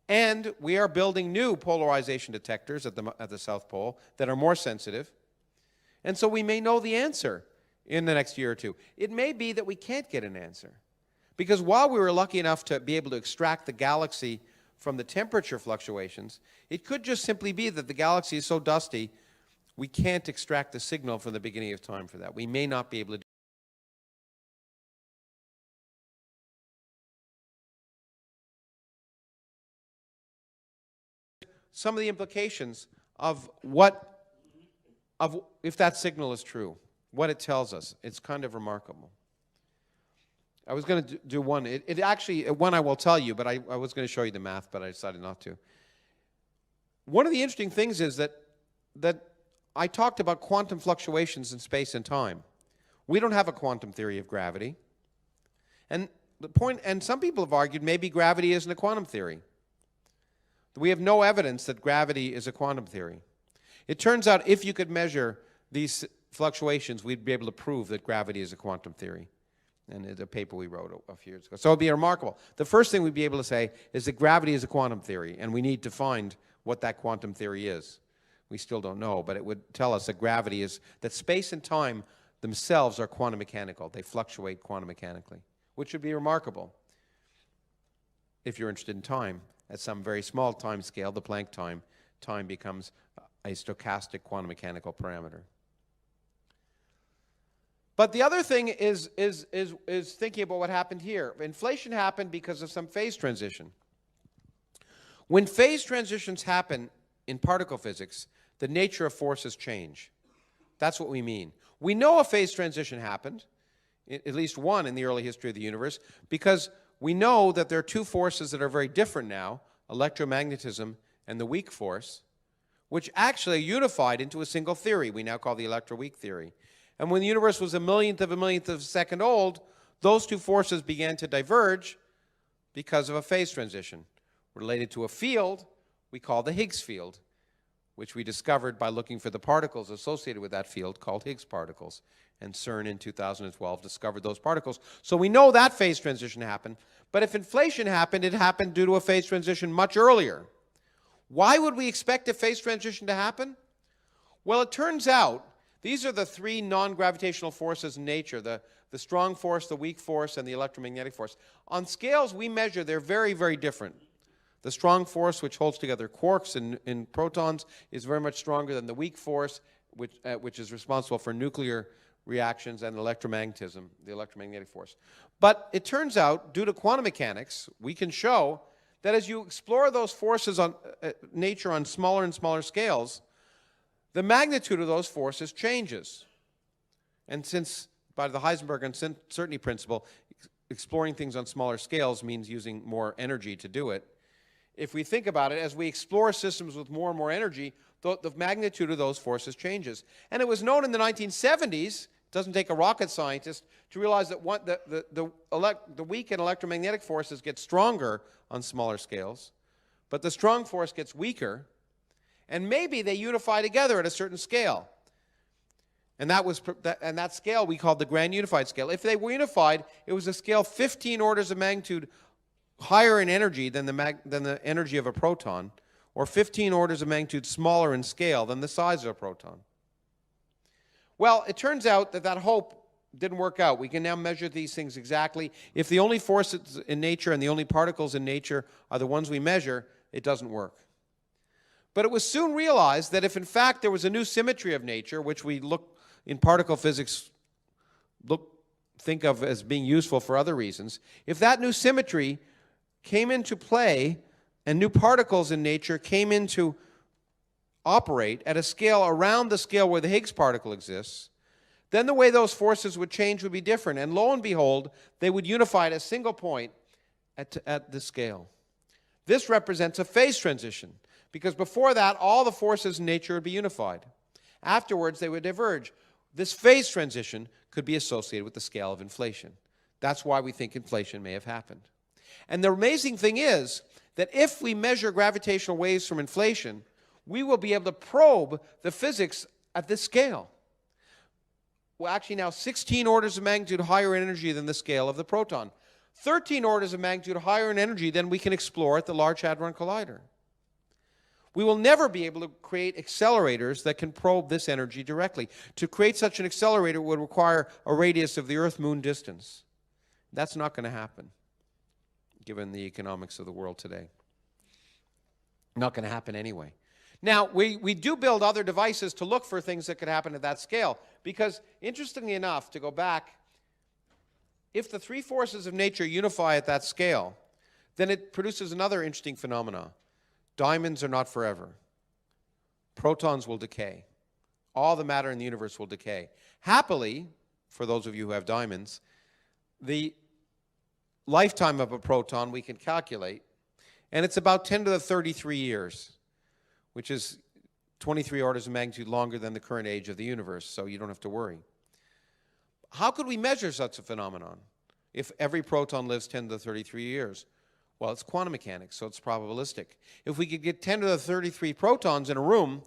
And we are building new polarization detectors at the South Pole that are more sensitive. And so we may know the answer in the next year or two. It may be that we can't get an answer. Because while we were lucky enough to be able to extract the galaxy from the temperature fluctuations, it could just simply be that the galaxy is so dusty, we can't extract the signal from the beginning of time for that. We may not be able to do some of the implications of if that signal is true, what it tells us. It's kind of remarkable. I was going to do one. It actually, one I will tell you, but I was going to show you the math, but I decided not to. One of the interesting things is that I talked about quantum fluctuations in space and time. We don't have a quantum theory of gravity. And some people have argued maybe gravity isn't a quantum theory. We have no evidence that gravity is a quantum theory. It turns out if you could measure these fluctuations, we'd be able to prove that gravity is a quantum theory. And it's a paper we wrote a few years ago. So it would be remarkable. The first thing we'd be able to say is that gravity is a quantum theory, and we need to find what that quantum theory is. We still don't know, but it would tell us that gravity is, that space and time themselves are quantum mechanical. They fluctuate quantum mechanically, which would be remarkable if you're interested in time. At some very small time scale, the Planck time becomes a stochastic quantum mechanical parameter. But the other thing is thinking about what happened here. Inflation happened because of some phase transition. When phase transitions happen in particle physics, the nature of forces change. That's what we mean. We know a phase transition happened, at least one in the early history of the universe, because we know that there are two forces that are very different now, electromagnetism and the weak force, which actually are unified into a single theory we now call the electroweak theory. And when the universe was a millionth of a second old, those two forces began to diverge because of a phase transition related to a field we call the Higgs field, which we discovered by looking for the particles associated with that field called Higgs particles. And CERN in 2012 discovered those particles. So we know that phase transition happened. But if inflation happened, it happened due to a phase transition much earlier. Why would we expect a phase transition to happen? Well, it turns out these are the three non-gravitational forces in nature, the strong force, the weak force, and the electromagnetic force. On scales we measure, they're very, very different. The strong force, which holds together quarks and protons, is very much stronger than the weak force, which is responsible for nuclear reactions and electromagnetism, the electromagnetic force. But it turns out, due to quantum mechanics, we can show that as you explore those forces on nature on smaller and smaller scales, the magnitude of those forces changes. And since, by the Heisenberg uncertainty principle, exploring things on smaller scales means using more energy to do it, if we think about it, as we explore systems with more and more energy, the magnitude of those forces changes. And it was known in the 1970s, it doesn't take a rocket scientist, to realize that the weak and electromagnetic forces get stronger on smaller scales, but the strong force gets weaker, and maybe they unify together at a certain scale. And that scale we called the grand unified scale. If they were unified, it was a scale 15 orders of magnitude higher in energy than the energy of a proton, or 15 orders of magnitude smaller in scale than the size of a proton. Well, it turns out that hope didn't work out. We can now measure these things exactly. If the only forces in nature and the only particles in nature are the ones we measure, it doesn't work. But it was soon realized that if in fact there was a new symmetry of nature, which we look in particle physics think of as being useful for other reasons, if that new symmetry came into play and new particles in nature came into operate at a scale around the scale where the Higgs particle exists, then the way those forces would change would be different. And lo and behold, they would unify at a single point at the scale. This represents a phase transition, because before that, all the forces in nature would be unified. Afterwards, they would diverge. This phase transition could be associated with the scale of inflation. That's why we think inflation may have happened. And the amazing thing is that if we measure gravitational waves from inflation, we will be able to probe the physics at this scale. Well, actually now 16 orders of magnitude higher in energy than the scale of the proton. 13 orders of magnitude higher in energy than we can explore at the Large Hadron Collider. We will never be able to create accelerators that can probe this energy directly. To create such an accelerator would require a radius of the Earth-Moon distance. That's not going to happen, given the economics of the world today. Not going to happen anyway. Now, we do build other devices to look for things that could happen at that scale, because, interestingly enough, to go back, if the three forces of nature unify at that scale, then it produces another interesting phenomenon. Diamonds are not forever. Protons will decay. All the matter in the universe will decay. Happily, for those of you who have diamonds, the lifetime of a proton we can calculate, and it's about 10 to the 33 years, which is 23 orders of magnitude longer than the current age of the universe, so you don't have to worry. How could we measure such a phenomenon if every proton lives 10 to the 33 years? Well, it's quantum mechanics, so it's probabilistic. If we could get 10 to the 33 protons in a room,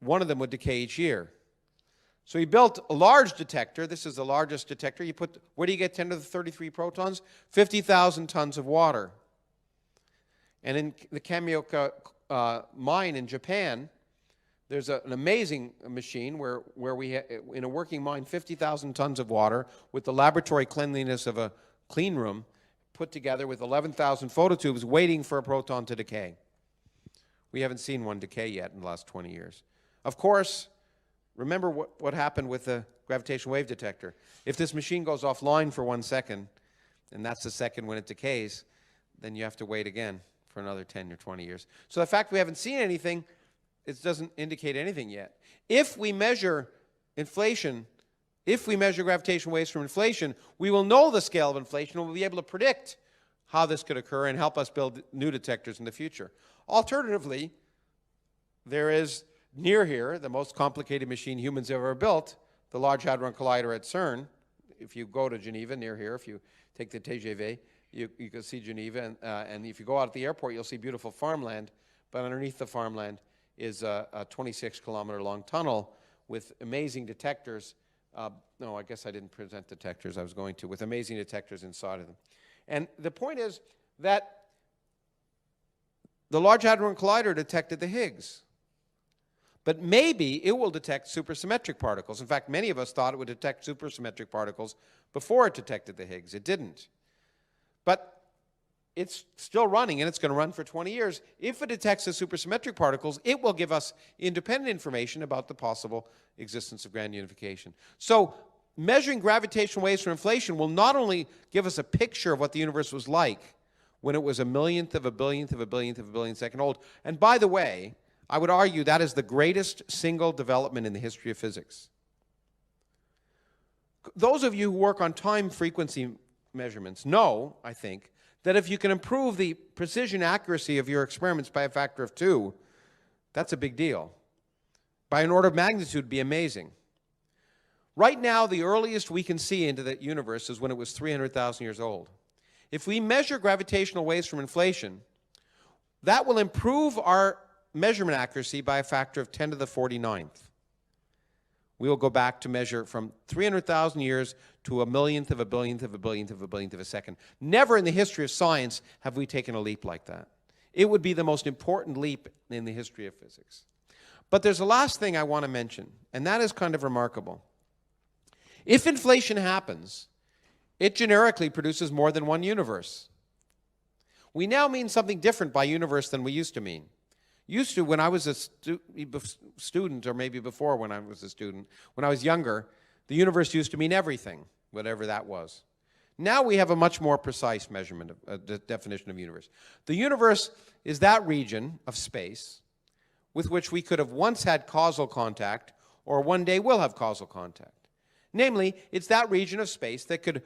one of them would decay each year. So he built a large detector. This is the largest detector. Where do you get 10 to the 33 protons? 50,000 tons of water. And in the Kamioka mine in Japan, there's an amazing machine where we in a working mine, 50,000 tons of water with the laboratory cleanliness of a clean room, put together with 11,000 phototubes waiting for a proton to decay. We haven't seen one decay yet in the last 20 years. Of course, remember what happened with the gravitational wave detector. If this machine goes offline for 1 second, and that's the second when it decays, then you have to wait again for another 10 or 20 years. So the fact we haven't seen anything, it doesn't indicate anything yet. If we measure inflation, if we measure gravitational waves from inflation, we will know the scale of inflation and we'll be able to predict how this could occur and help us build new detectors in the future. Alternatively, there is near here, the most complicated machine humans have ever built, the Large Hadron Collider at CERN. If you go to Geneva, near here, if you take the TGV, you can see Geneva, and if you go out at the airport, you'll see beautiful farmland, but underneath the farmland is a 26-kilometer long tunnel with amazing detectors. No, I guess I didn't present detectors. I was going to, with amazing detectors inside of them. And the point is that the Large Hadron Collider detected the Higgs. But maybe it will detect supersymmetric particles. In fact, many of us thought it would detect supersymmetric particles before it detected the Higgs. It didn't. But it's still running, and it's going to run for 20 years. If it detects the supersymmetric particles, it will give us independent information about the possible existence of grand unification. So measuring gravitational waves from inflation will not only give us a picture of what the universe was like when it was a millionth of a billionth of a billionth of a billionth second old. And by the way, I would argue that is the greatest single development in the history of physics. Those of you who work on time frequency measurements know, I think, that if you can improve the precision accuracy of your experiments by a factor of 2, that's a big deal. By an order of magnitude, it'd be amazing. Right now, the earliest we can see into the universe is when it was 300,000 years old. If we measure gravitational waves from inflation, that will improve our measurement accuracy by a factor of 10 to the 49th. We will go back to measure from 300,000 years to a millionth of a billionth of a billionth of a billionth of a second. Never in the history of science have we taken a leap like that. It would be the most important leap in the history of physics. But there's a last thing I want to mention, and that is kind of remarkable. If inflation happens, it generically produces more than one universe. We now mean something different by universe than we used to mean. Used to, when I was a student, or maybe before when I was a student, when I was younger, the universe used to mean everything, whatever that was. Now we have a much more precise measurement of the definition of universe. The universe is that region of space with which we could have once had causal contact or one day will have causal contact. Namely, it's that region of space that could,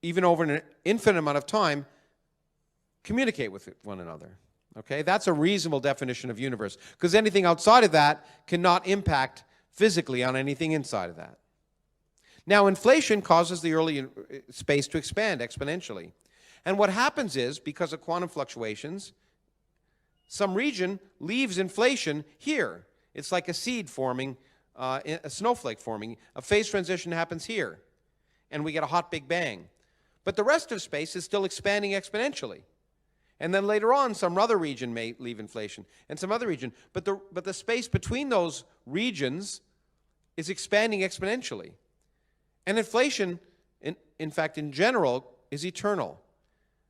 even over an infinite amount of time, communicate with one another. Okay, that's a reasonable definition of universe, because anything outside of that cannot impact physically on anything inside of that. Now, inflation causes the early space to expand exponentially. And what happens is, because of quantum fluctuations, some region leaves inflation here. It's like a seed forming, a snowflake forming. A phase transition happens here, and we get a hot Big Bang. But the rest of space is still expanding exponentially. And then later on, some other region may leave inflation, and some other region. But the space between those regions is expanding exponentially. And inflation, in fact, in general, is eternal.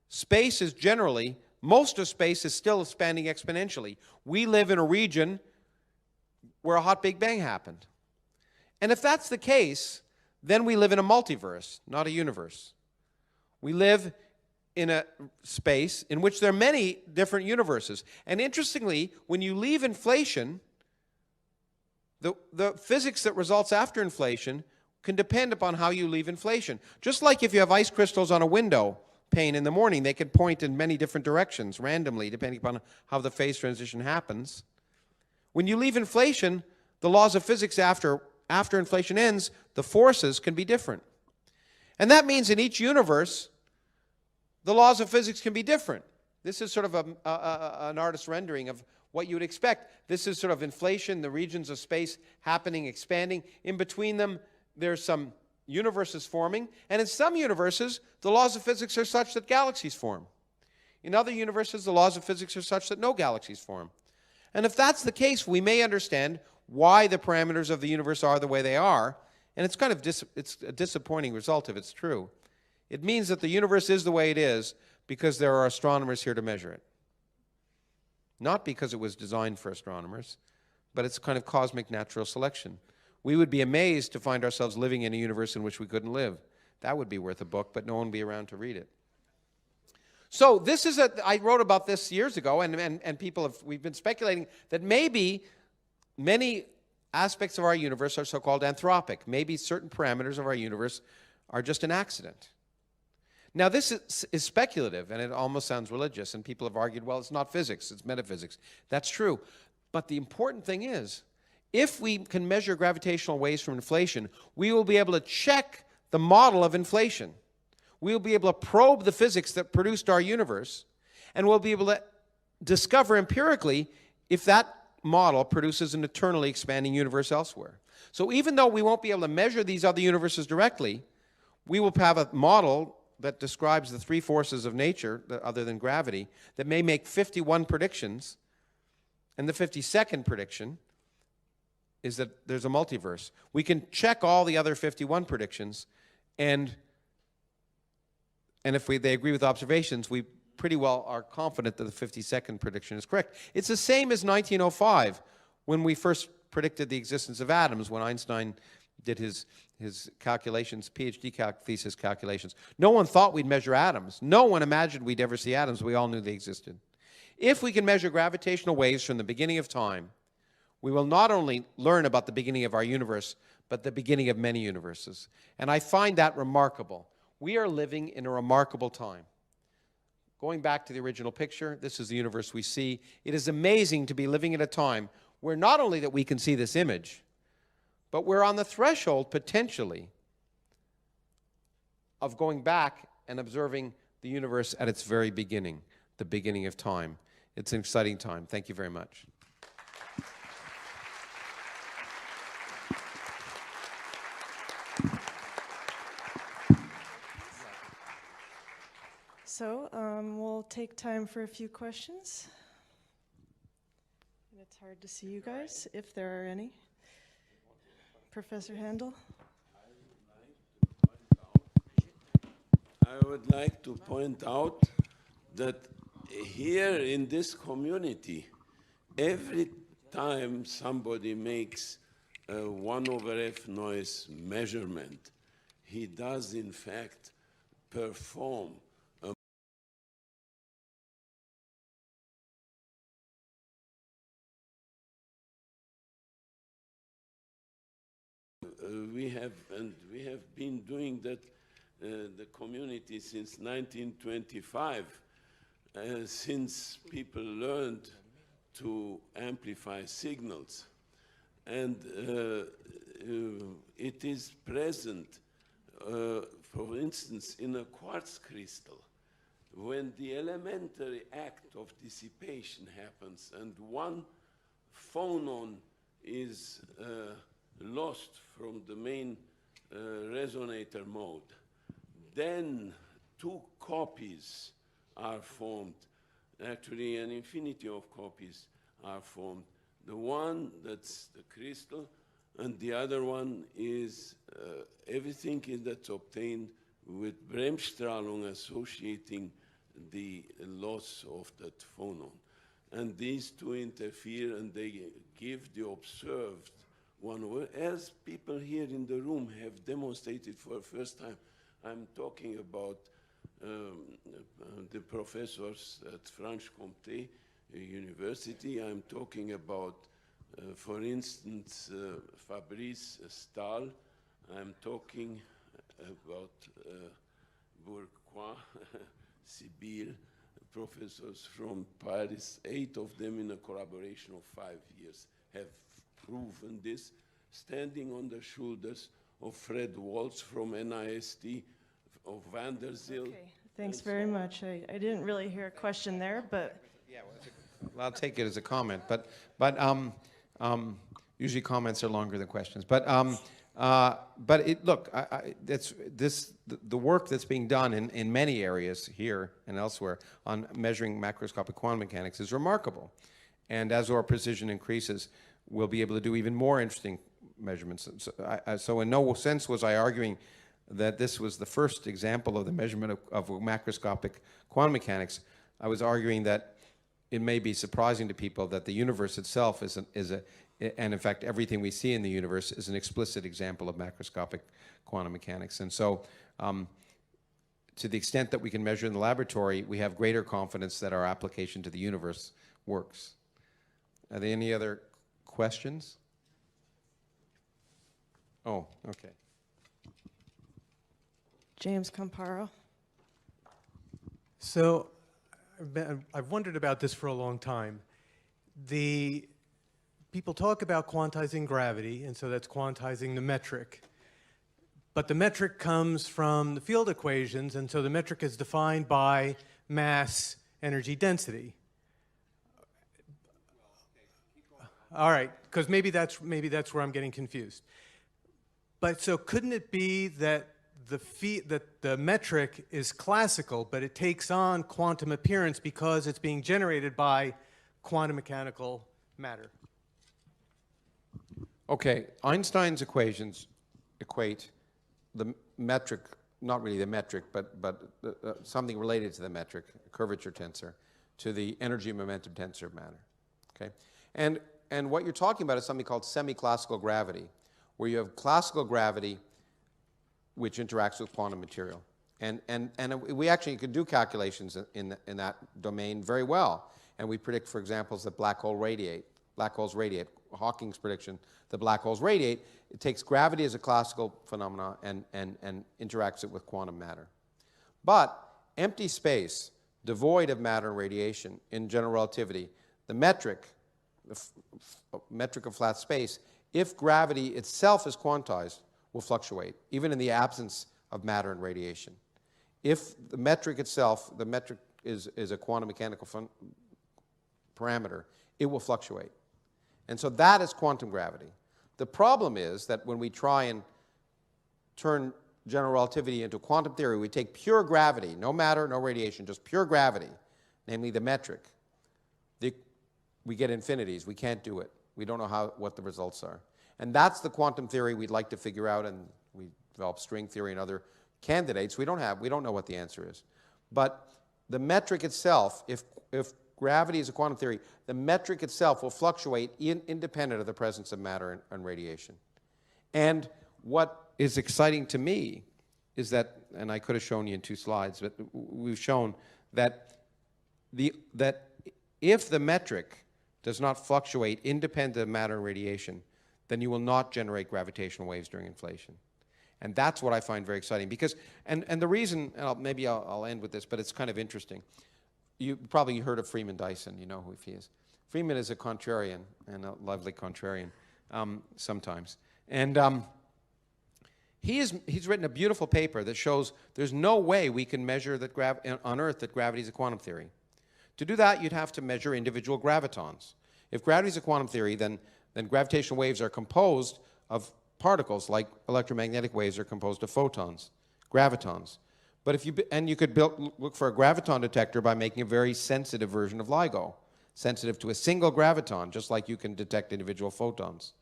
Space is generally, most of space is still expanding exponentially. We live in a region where a hot Big Bang happened. And if that's the case, then we live in a multiverse, not a universe. We live in a space in which there are many different universes. And interestingly, when you leave inflation, the physics that results after inflation can depend upon how you leave inflation. Just like if you have ice crystals on a window pane in the morning, they can point in many different directions randomly, depending upon how the phase transition happens. When you leave inflation, the laws of physics after inflation ends, the forces can be different. And that means in each universe, the laws of physics can be different. This is sort of an artist's rendering of what you would expect. This is sort of inflation, the regions of space happening, expanding. In between them, there's some universes forming. And in some universes, the laws of physics are such that galaxies form. In other universes, the laws of physics are such that no galaxies form. And if that's the case, we may understand why the parameters of the universe are the way they are. And it's kind of it's a disappointing result if it's true. It means that the universe is the way it is because there are astronomers here to measure it. Not because it was designed for astronomers, but it's kind of cosmic natural selection. We would be amazed to find ourselves living in a universe in which we couldn't live. That would be worth a book, but no one would be around to read it. So this is I wrote about this years ago, and we've been speculating that maybe many aspects of our universe are so-called anthropic. Maybe certain parameters of our universe are just an accident. Now, this is speculative, and it almost sounds religious, and people have argued, well, it's not physics, it's metaphysics. That's true. But the important thing is, if we can measure gravitational waves from inflation, we will be able to check the model of inflation. We'll be able to probe the physics that produced our universe, and we'll be able to discover empirically if that model produces an eternally expanding universe elsewhere. So even though we won't be able to measure these other universes directly, we will have a model that describes the three forces of nature, other than gravity, that may make 51 predictions, and the 52nd prediction is that there's a multiverse. We can check all the other 51 predictions, and if they agree with observations, we pretty well are confident that the 52nd prediction is correct. It's the same as 1905, when we first predicted the existence of atoms, when Einstein did his calculations, PhD thesis calculations. No one thought we'd measure atoms. No one imagined we'd ever see atoms. We all knew they existed. If we can measure gravitational waves from the beginning of time, we will not only learn about the beginning of our universe, but the beginning of many universes. And I find that remarkable. We are living in a remarkable time. Going back to the original picture, this is the universe we see. It is amazing to be living at a time where not only that we can see this image, but we're on the threshold, potentially, of going back and observing the universe at its very beginning, the beginning of time. It's an exciting time. Thank you very much. So we'll take time for a few questions. And it's hard to see you guys, if there are any. Professor Handel? I would like to point out that here in this community, every time somebody makes a 1/f noise measurement, he does in fact perform we have been doing that, the community, since 1925, since people learned to amplify signals. And it is present, for instance, in a quartz crystal. When the elementary act of dissipation happens and one phonon is lost from the main resonator mode, then two copies are formed. Actually, an infinity of copies are formed. The one that's the crystal, and the other one is everything that's obtained with Bremsstrahlung associating the loss of that phonon. And these two interfere, and they give the observed one, as people here in the room have demonstrated for the first time. I'm talking about the professors at Franche-Comté University. I'm talking about, for instance, Fabrice Stahl. I'm talking about Bourquois, Sibyl, professors from Paris. 8 of them, in a collaboration of 5 years, have proven this, standing on the shoulders of Fred Waltz from NIST, of Van der Zeel. Okay, thanks very much. I didn't really hear a question there, but... Yeah, well, I'll take it as a comment, but usually comments are longer than questions. But look, the work that's being done in many areas here and elsewhere on measuring macroscopic quantum mechanics is remarkable. And as our precision increases, we'll be able to do even more interesting measurements. So in no sense was I arguing that this was the first example of the measurement of macroscopic quantum mechanics. I was arguing that it may be surprising to people that the universe itself and in fact everything we see in the universe is an explicit example of macroscopic quantum mechanics. And so to the extent that we can measure in the laboratory, we have greater confidence that our application to the universe works. Are there any other questions? Oh, okay. James Camparo. So I've wondered about this for a long time. People talk about quantizing gravity, and so that's quantizing the metric. But the metric comes from the field equations, and so the metric is defined by mass, energy, density. All right, because maybe that's where I'm getting confused. But so couldn't it be that the metric is classical, but it takes on quantum appearance because it's being generated by quantum mechanical matter? Okay, Einstein's equations equate the metric, not really the metric, but something related to the metric, a curvature tensor, to the energy momentum tensor of matter. Okay, and what you're talking about is something called semi-classical gravity, where you have classical gravity which interacts with quantum material. And we actually can do calculations in that domain very well. And we predict, for example, that black holes radiate. Hawking's prediction, the black holes radiate. It takes gravity as a classical phenomenon and interacts it with quantum matter. But empty space, devoid of matter and radiation in general relativity, the metric of flat space, if gravity itself is quantized, will fluctuate, even in the absence of matter and radiation. If the metric itself, the metric is a quantum mechanical parameter, it will fluctuate. And so that is quantum gravity. The problem is that when we try and turn general relativity into quantum theory, we take pure gravity, no matter, no radiation, just pure gravity, namely the metric. We get infinities. We can't do it. We don't know what the results are. And that's the quantum theory we'd like to figure out, and we develop string theory and other candidates. We don't know what the answer is. But the metric itself, if gravity is a quantum theory, the metric itself will fluctuate independent of the presence of matter and radiation. And what is exciting to me is that, and I could have shown you in 2 slides, but we've shown that if the metric does not fluctuate independent of matter and radiation, then you will not generate gravitational waves during inflation. And that's what I find very exciting. Because, and the reason, and maybe I'll end with this, but it's kind of interesting. You probably heard of Freeman Dyson. You know who he is. Freeman is a contrarian, and a lovely contrarian sometimes. And he's written a beautiful paper that shows there's no way we can measure that on Earth that gravity is a quantum theory. To do that, you'd have to measure individual gravitons. If gravity is a quantum theory, then gravitational waves are composed of particles, like electromagnetic waves are composed of photons, gravitons. But you could look for a graviton detector by making a very sensitive version of LIGO, sensitive to a single graviton, just like you can detect individual photons.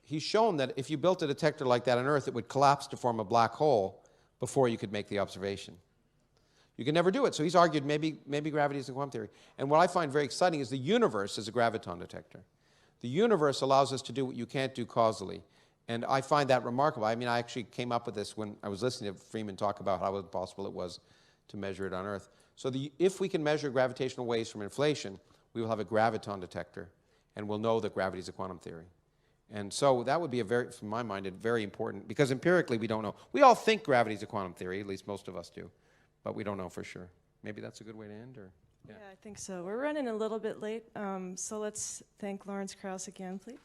He's shown that if you built a detector like that on Earth, it would collapse to form a black hole before you could make the observation. You can never do it. So he's argued maybe gravity is a quantum theory. And what I find very exciting is the universe is a graviton detector. The universe allows us to do what you can't do causally. And I find that remarkable. I mean, I actually came up with this when I was listening to Freeman talk about how impossible it was to measure it on Earth. So if we can measure gravitational waves from inflation, we will have a graviton detector, and we'll know that gravity is a quantum theory. And so that would be from my mind, a very important, because empirically we don't know. We all think gravity is a quantum theory, at least most of us do, but we don't know for sure. Maybe that's a good way to end, or? Yeah, I think so. We're running a little bit late, so let's thank Lawrence Krauss again, please.